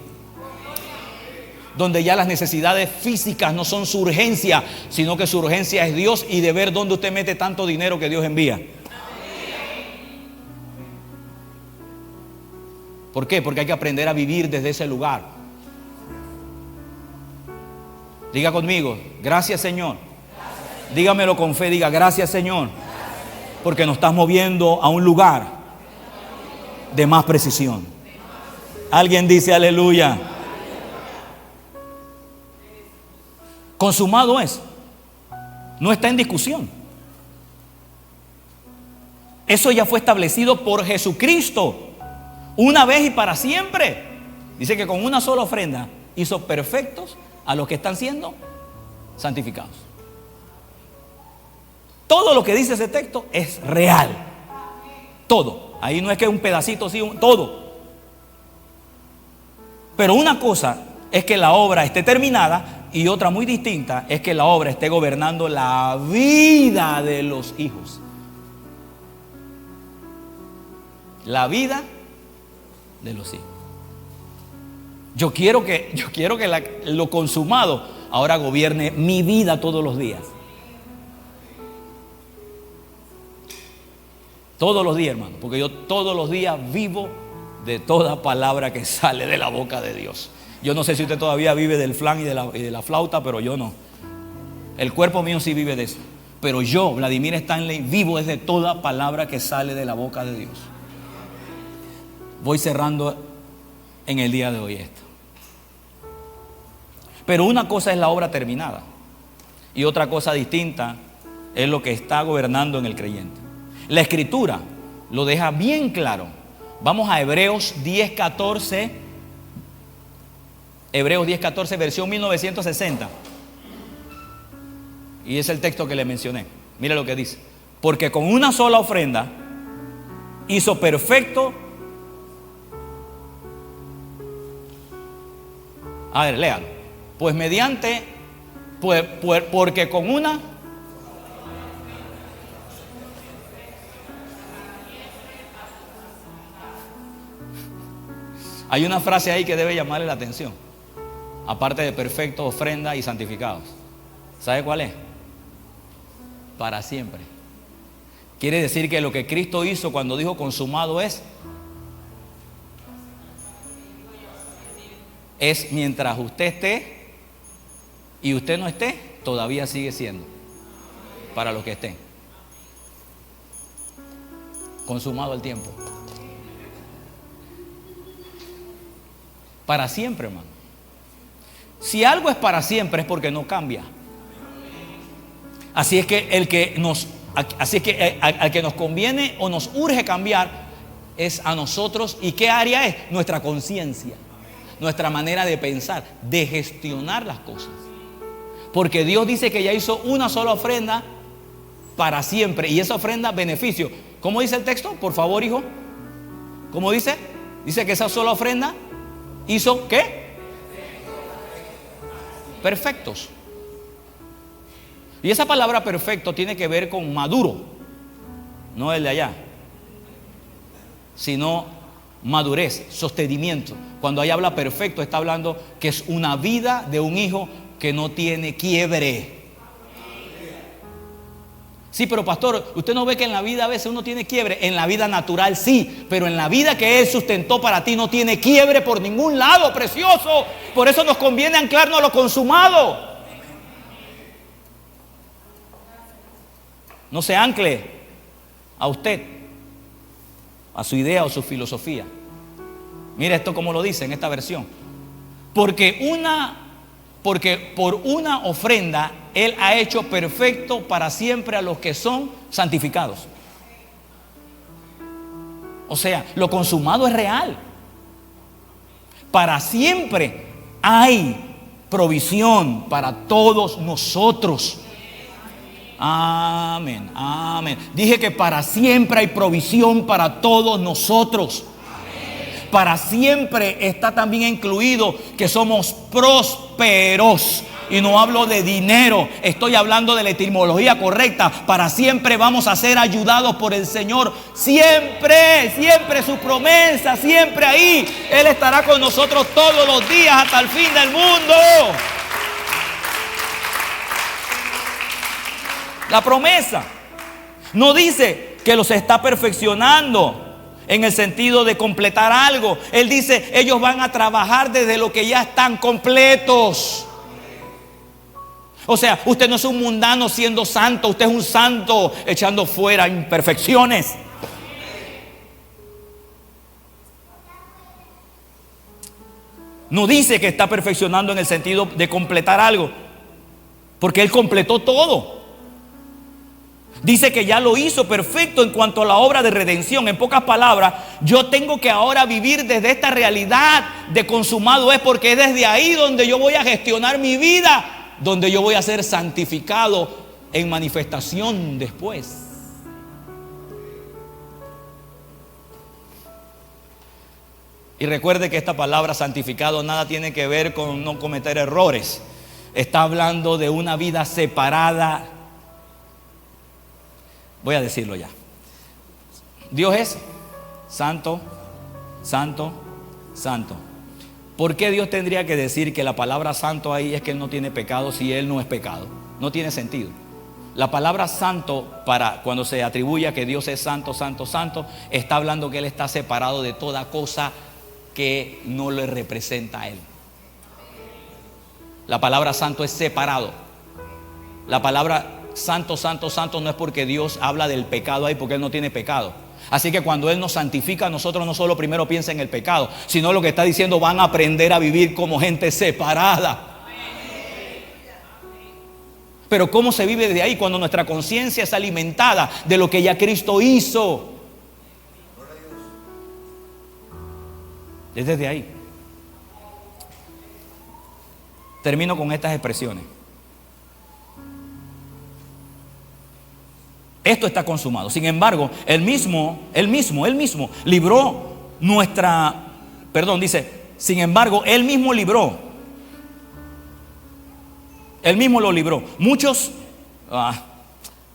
Donde ya las necesidades físicas no son su urgencia, sino que su urgencia es Dios y de ver dónde usted mete tanto dinero que Dios envía. ¿Por qué? Porque hay que aprender a vivir desde ese lugar. Diga conmigo, gracias Señor. Dígamelo con fe, diga gracias Señor, porque nos estás moviendo a un lugar de más precisión. Alguien dice aleluya. Consumado es. No está en discusión. Eso ya fue establecido por Jesucristo, una vez y para siempre. Dice que con una sola ofrenda hizo perfectos a los que están siendo santificados. Todo lo que dice ese texto es real. Todo. Ahí no es que un pedacito, sí, todo. Pero una cosa es que la obra esté terminada y otra muy distinta es que la obra esté gobernando la vida de los hijos. La vida de los hijos. Yo quiero que lo consumado ahora gobierne mi vida todos los días. Todos los días, hermano, porque yo todos los días vivo de toda palabra que sale de la boca de Dios. Yo no sé si usted todavía vive del flan y de la flauta, pero yo no. El cuerpo mío sí vive de eso. Pero yo, Vladimir Stanley, vivo desde toda palabra que sale de la boca de Dios. Voy cerrando en el día de hoy esto. Pero una cosa es la obra terminada y otra cosa distinta es lo que está gobernando en el creyente. La Escritura lo deja bien claro. Vamos a Hebreos 10:14. Hebreos 10:14, versión 1960. Y es el texto que le mencioné. Mire lo que dice. Porque con una sola ofrenda hizo perfecto. A ver, léalo. Pues mediante, porque con una. Hay una frase ahí que debe llamarle la atención. Aparte de perfectos, ofrenda y santificados. ¿Sabe cuál es? Para siempre. Quiere decir que lo que Cristo hizo cuando dijo consumado es mientras usted esté y usted no esté, todavía sigue siendo para los que estén. Consumado el tiempo. Para siempre, hermano. Si algo es para siempre es porque no cambia. Así es que al que nos conviene o nos urge cambiar es a nosotros. ¿Y qué área es? Nuestra conciencia, nuestra manera de pensar, de gestionar las cosas. Porque Dios dice que ya hizo una sola ofrenda para siempre. Y esa ofrenda, beneficio. ¿Cómo dice el texto? Por favor, hijo. ¿Cómo dice? Dice que esa sola ofrenda hizo ¿qué? Perfectos. Y esa palabra perfecto tiene que ver con maduro, no el de allá, sino madurez, sostenimiento. Cuando ahí habla perfecto, está hablando que es una vida de un hijo que no tiene quiebre. Sí, pero pastor, usted no ve que en la vida a veces uno tiene quiebre. En la vida natural sí, pero en la vida que Él sustentó para ti no tiene quiebre por ningún lado, precioso. Por eso nos conviene anclarnos a lo consumado. No se ancle a usted, a su idea o su filosofía. Mira esto como lo dice en esta versión. Porque por una ofrenda Él ha hecho perfecto para siempre a los que son santificados. O sea, lo consumado es real. Para siempre hay provisión para todos nosotros. Amén, amén. Dije que para siempre hay provisión para todos nosotros. Para siempre está también incluido que somos prósperos. Y no hablo de dinero, estoy hablando de la etimología correcta. Para siempre vamos a ser ayudados por el Señor. Siempre, siempre su promesa, siempre ahí. Él estará con nosotros todos los días hasta el fin del mundo. La promesa no dice que los está perfeccionando en el sentido de completar algo. Él dice, ellos van a trabajar desde lo que ya están completos. O sea, usted no es un mundano siendo santo, usted es un santo echando fuera imperfecciones. No dice que está perfeccionando en el sentido de completar algo, porque Él completó todo. Dice que ya lo hizo perfecto en cuanto a la obra de redención. En pocas palabras, yo tengo que ahora vivir desde esta realidad de consumado es, porque es desde ahí donde yo voy a gestionar mi vida, donde yo voy a ser santificado en manifestación después. Y recuerde que esta palabra santificado nada tiene que ver con no cometer errores. Está hablando de una vida separada. Voy a decirlo ya. Dios es santo, santo, santo. ¿Por qué Dios tendría que decir que la palabra santo ahí es que Él no tiene pecado si Él no es pecado? No tiene sentido. La palabra santo, para cuando se atribuye a que Dios es santo, santo, santo, está hablando que Él está separado de toda cosa que no le representa a Él. La palabra santo es separado. La palabra santo, santo, santo no es porque Dios habla del pecado ahí, porque Él no tiene pecado. Así que cuando Él nos santifica, nosotros no solo primero piensa en el pecado, sino lo que está diciendo, van a aprender a vivir como gente separada. Pero ¿cómo se vive desde ahí? Cuando nuestra conciencia es alimentada de lo que ya Cristo hizo. Es desde ahí. Termino con estas expresiones. Esto está consumado. Sin embargo, él mismo libró sin embargo, Él mismo libró. Él mismo lo libró. Muchos,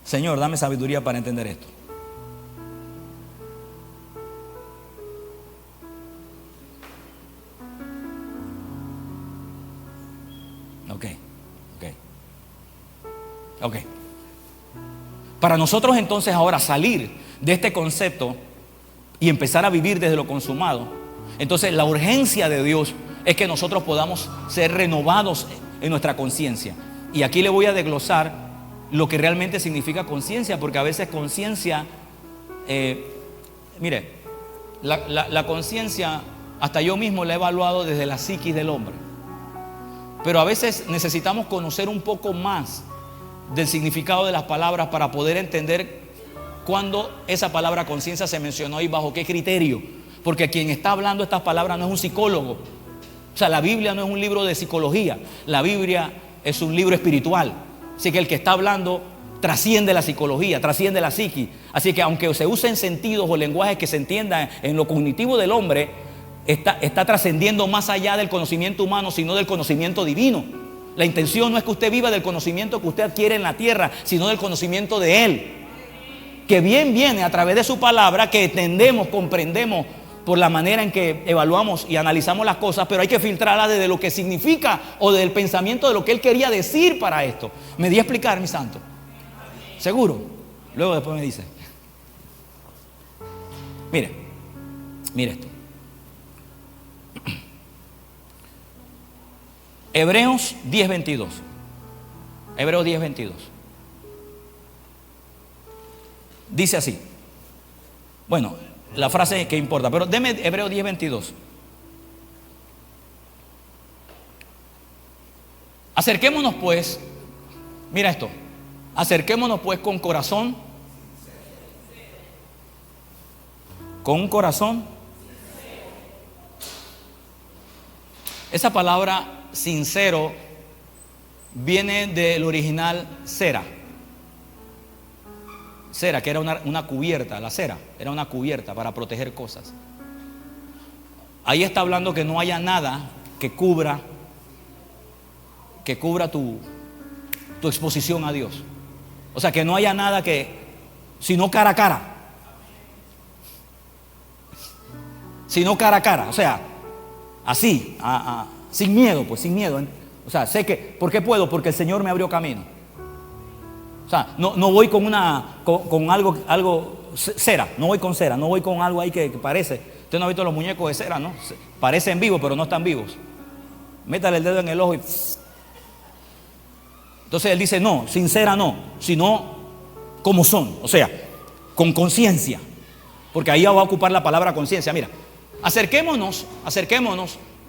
Señor, dame sabiduría para entender esto. Ok. Para nosotros entonces ahora salir de este concepto y empezar a vivir desde lo consumado, entonces la urgencia de Dios es que nosotros podamos ser renovados en nuestra conciencia. Y aquí le voy a desglosar lo que realmente significa conciencia, porque a veces conciencia, mire, la conciencia hasta yo mismo la he evaluado desde la psiquis del hombre, pero a veces necesitamos conocer un poco más del significado de las palabras para poder entender cuándo esa palabra conciencia se mencionó y bajo qué criterio. Porque quien está hablando estas palabras no es un psicólogo. O sea, la Biblia no es un libro de psicología. La Biblia es un libro espiritual. Así que el que está hablando trasciende la psicología, trasciende la psiquis. Así que aunque se usen sentidos o lenguajes que se entiendan en lo cognitivo del hombre, está trascendiendo más allá del conocimiento humano, sino del conocimiento divino. La intención no es que usted viva del conocimiento que usted adquiere en la tierra, sino del conocimiento de Él, que bien viene a través de su palabra, que entendemos, comprendemos por la manera en que evaluamos y analizamos las cosas, pero hay que filtrarla desde lo que significa o del pensamiento de lo que Él quería decir para esto. ¿Me di a explicar, mi santo? ¿Seguro? Luego después me dice. Mire esto. Hebreos 10:22. Hebreos 10:22. Dice así. Bueno, la frase que importa, pero deme Hebreos 10:22. Acerquémonos pues, mira esto, acerquémonos pues con corazón con un corazón. Esa palabra sincero viene del original cera. Cera, que era una cubierta, la cera era una cubierta para proteger cosas. Ahí está hablando que no haya nada que cubra tu exposición a Dios. O sea, que no haya nada sino cara a cara. Sino cara a cara, o sea, así, sin miedo, pues sin miedo. O sea, sé que, ¿por qué puedo? Porque el Señor me abrió camino. O sea, no voy con algo cera, no voy con cera, no voy con algo ahí que parece. Usted no ha visto los muñecos de cera, ¿no? Parecen vivos, pero no están vivos. Métale el dedo en el ojo y... Entonces él dice, no, sin cera no, sino como son, o sea, con conciencia. Porque ahí va a ocupar la palabra conciencia. Mira, acerquémonos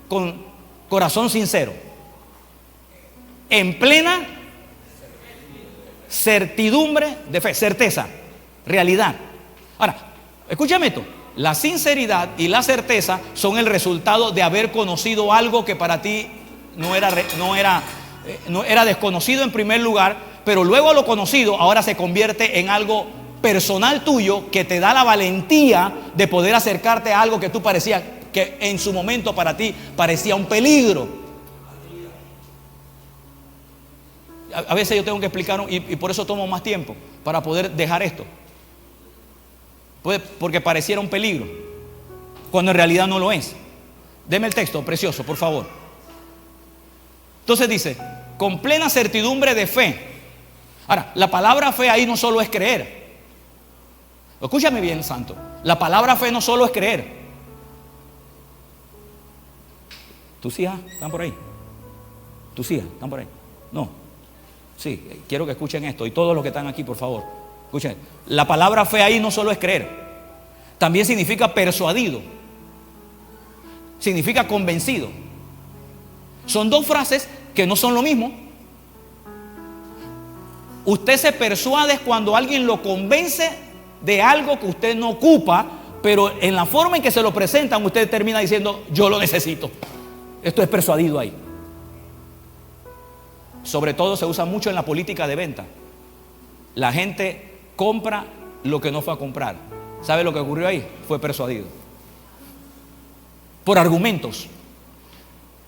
con corazón sincero, en plena certidumbre de fe, certeza, realidad. Ahora, escúchame esto, la sinceridad y la certeza son el resultado de haber conocido algo que para ti no era desconocido en primer lugar, pero luego lo conocido ahora se convierte en algo personal tuyo que te da la valentía de poder acercarte a algo que tú parecías que en su momento para ti parecía un peligro. A veces yo tengo que explicar y por eso tomo más tiempo para poder dejar esto, porque pareciera un peligro cuando en realidad no lo es. Deme el texto precioso, por favor. Entonces dice, con plena certidumbre de fe. Ahora, la palabra fe ahí no solo es creer. Escúchame bien, santo. La palabra fe no solo es creer. ¿Tus hijas están por ahí? ¿Tus hijas están por ahí? No. Sí, quiero que escuchen esto. Y todos los que están aquí, por favor, escuchen. La palabra fe ahí no solo es creer. También significa persuadido. Significa convencido. Son dos frases que no son lo mismo. Usted se persuade cuando alguien lo convence de algo que usted no ocupa, pero en la forma en que se lo presentan usted termina diciendo, yo lo necesito. Esto es persuadido ahí. Sobre todo se usa mucho en la política de venta. La gente compra lo que no fue a comprar. ¿Sabe lo que ocurrió ahí? Fue persuadido por argumentos.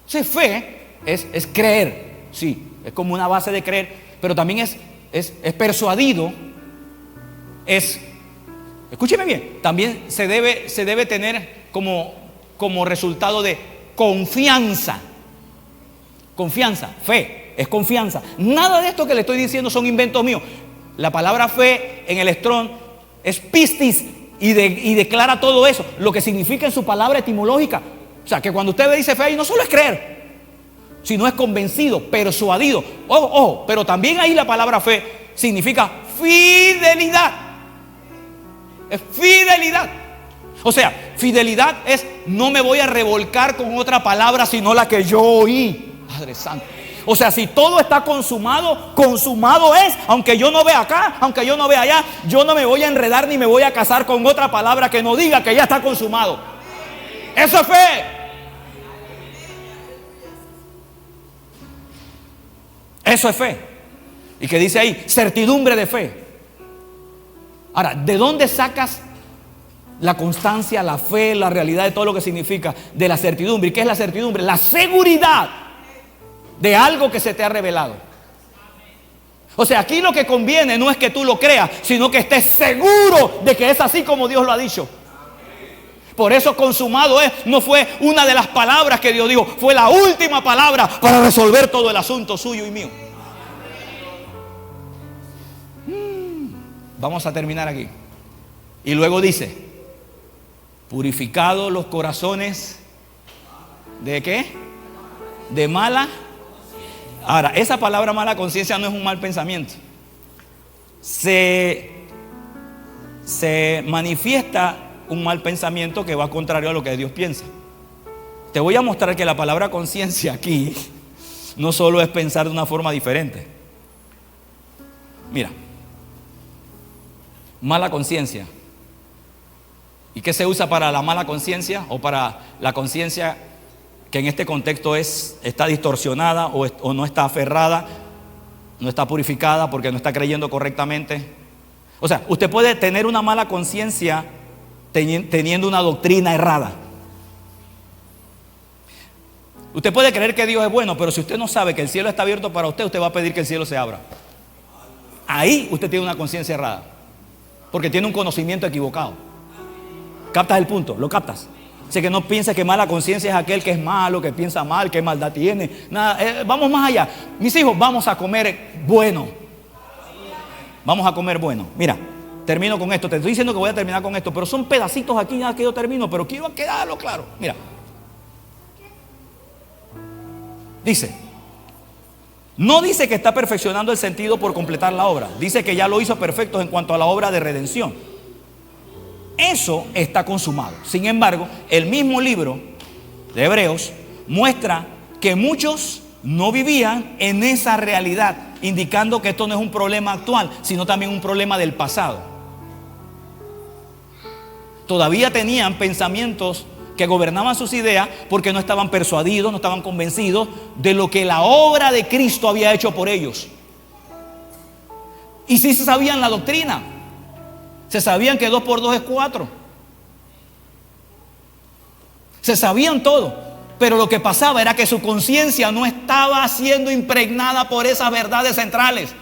Entonces, fe es creer, sí, es como una base de creer, pero también es persuadido, escúcheme bien, también se debe tener como resultado de confianza. Confianza, fe, es confianza. Nada de esto que le estoy diciendo son inventos míos. La palabra fe en el Strong es pistis y declara todo eso, lo que significa en su palabra etimológica. O sea, que cuando usted dice fe ahí no solo es creer, sino es convencido, persuadido. Ojo, pero también ahí la palabra fe significa fidelidad. Es fidelidad. O sea, fidelidad es no me voy a revolcar con otra palabra sino la que yo oí. Padre Santo. O sea, si todo está consumado, consumado es. Aunque yo no vea acá, aunque yo no vea allá, yo no me voy a enredar ni me voy a casar con otra palabra que no diga que ya está consumado. Eso es fe. Eso es fe. ¿Y qué dice ahí? Certidumbre de fe. Ahora, ¿de dónde sacas la constancia, la fe, la realidad de todo lo que significa? De la certidumbre. ¿Y qué es la certidumbre? La seguridad de algo que se te ha revelado. O sea, aquí lo que conviene no es que tú lo creas, sino que estés seguro de que es así como Dios lo ha dicho. Por eso consumado es, no fue una de las palabras que Dios dijo, fue la última palabra para resolver todo el asunto suyo y mío. Vamos a terminar aquí. Y luego dice, purificados los corazones, ¿de qué? De mala. Ahora, esa palabra mala conciencia no es un mal pensamiento. Se manifiesta un mal pensamiento que va contrario a lo que Dios piensa. Te voy a mostrar que la palabra conciencia aquí no solo es pensar de una forma diferente. Mira, mala conciencia ¿Y qué se usa para la mala conciencia o para la conciencia que en este contexto está distorsionada o no está aferrada, no está purificada porque no está creyendo correctamente? O sea, usted puede tener una mala conciencia teniendo una doctrina errada. Usted puede creer que Dios es bueno, pero si usted no sabe que el cielo está abierto para usted, usted va a pedir que el cielo se abra. Ahí usted tiene una conciencia errada, porque tiene un conocimiento equivocado. ¿Captas el punto? ¿Lo captas? Así que no piense que mala conciencia es aquel que es malo, que piensa mal, que maldad tiene. Nada, vamos más allá. Mis hijos, vamos a comer bueno. Vamos a comer bueno. Mira, termino con esto. Te estoy diciendo que voy a terminar con esto, pero son pedacitos aquí ya que yo termino, pero quiero quedarlo claro. Mira. Dice, no dice que está perfeccionando el sentido por completar la obra. Dice que ya lo hizo perfecto en cuanto a la obra de redención. Eso está consumado. Sin embargo, el mismo libro de Hebreos muestra que muchos no vivían en esa realidad, indicando que esto no es un problema actual, sino también un problema del pasado. Todavía tenían pensamientos que gobernaban sus ideas porque no estaban persuadidos, no estaban convencidos de lo que la obra de Cristo había hecho por ellos. Y sí se sabían la doctrina. Se sabían que 2 por 2 es 4. Se sabían todo. Pero lo que pasaba era que su conciencia no estaba siendo impregnada por esas verdades centrales.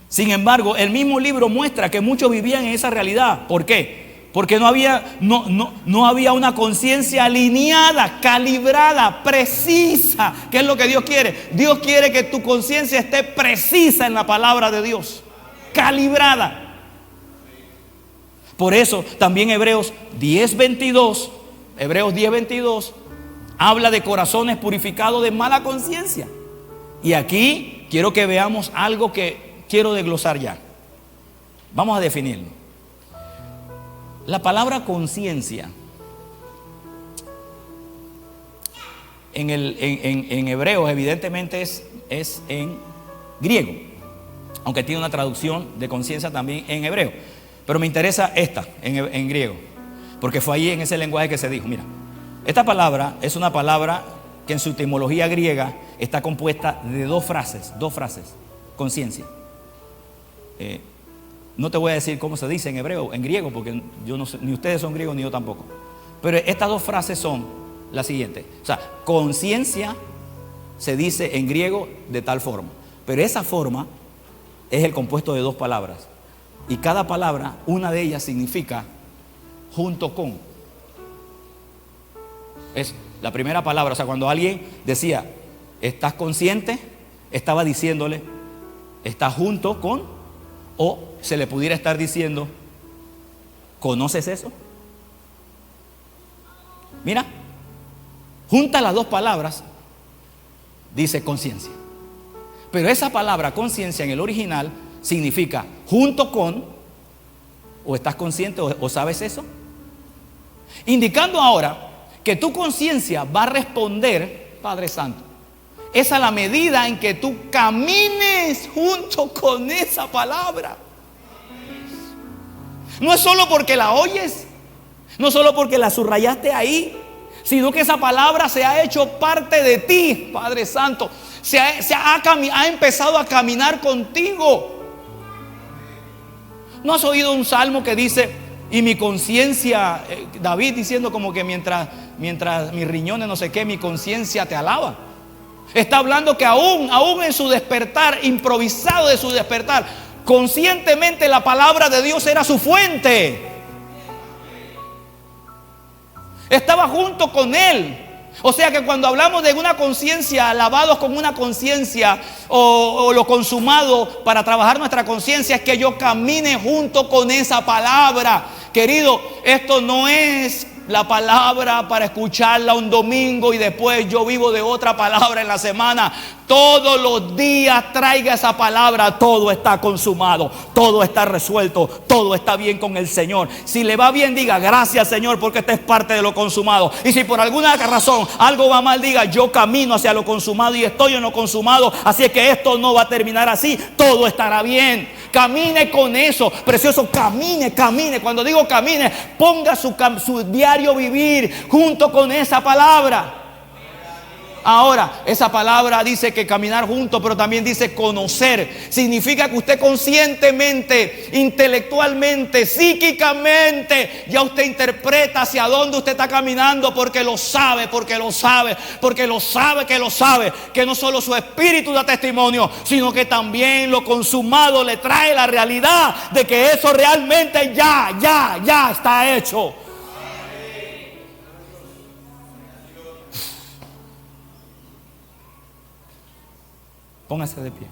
Sin embargo, el mismo libro muestra que muchos vivían en esa realidad. ¿Por qué? Porque no había una conciencia alineada, calibrada, precisa. ¿Qué es lo que Dios quiere? Dios quiere que tu conciencia esté precisa en la palabra de Dios, calibrada. Por eso también Hebreos 10:22 habla de corazones purificados de mala conciencia. Y aquí quiero que veamos algo que quiero desglosar ya. Vamos a definirlo. La palabra conciencia en hebreo evidentemente es en griego, aunque tiene una traducción de conciencia también en hebreo, pero me interesa esta en griego, porque fue ahí en ese lenguaje que se dijo. Mira, esta palabra es una palabra que en su etimología griega está compuesta de dos frases, conciencia. No te voy a decir cómo se dice en hebreo, en griego, porque yo no sé, ni ustedes son griegos ni yo tampoco. Pero estas dos frases son las siguientes. O sea, conciencia se dice en griego de tal forma, pero esa forma es el compuesto de dos palabras. Y cada palabra, una de ellas significa junto con. Es la primera palabra. O sea, cuando alguien decía, ¿estás consciente?, estaba diciéndole, ¿estás junto con? O se le pudiera estar diciendo, ¿conoces eso? Mira, junta las dos palabras, dice conciencia. Pero esa palabra conciencia en el original significa junto con, o estás consciente o sabes eso. Indicando ahora que tu conciencia va a responder, Padre Santo, es a la medida en que tú camines junto con esa palabra. No es solo porque la oyes, no solo porque la subrayaste ahí, sino que esa palabra se ha hecho parte de ti, Padre Santo. Ha empezado a caminar contigo. ¿No has oído un salmo que dice, y mi conciencia, David diciendo como que mientras mis riñones no sé qué, mi conciencia te alaba? Está hablando que aún en su despertar, improvisado de su despertar, conscientemente la palabra de Dios era su fuente. Estaba junto con él. O sea que cuando hablamos de una conciencia, alabados con una conciencia o lo consumado para trabajar nuestra conciencia, es que yo camine junto con esa palabra. Querido, esto no es la palabra para escucharla un domingo y después yo vivo de otra palabra en la semana. Todos los días traiga esa palabra. Todo está consumado, todo está resuelto, todo está bien con el Señor. Si le va bien, diga gracias, Señor, porque esta es parte de lo consumado. Y si por alguna razón algo va mal, diga yo camino hacia lo consumado y estoy en lo consumado, así es que esto no va a terminar así, todo estará bien. Camine con eso, precioso, camine. Cuando digo camine, ponga su diario vivir junto con esa palabra. Ahora, esa palabra dice que caminar juntos, pero también dice conocer. Significa que usted conscientemente, intelectualmente, psíquicamente, ya usted interpreta hacia dónde usted está caminando, porque lo sabe, que no solo su espíritu da testimonio, sino que también lo consumado le trae la realidad de que eso realmente ya está hecho. Póngase de pie.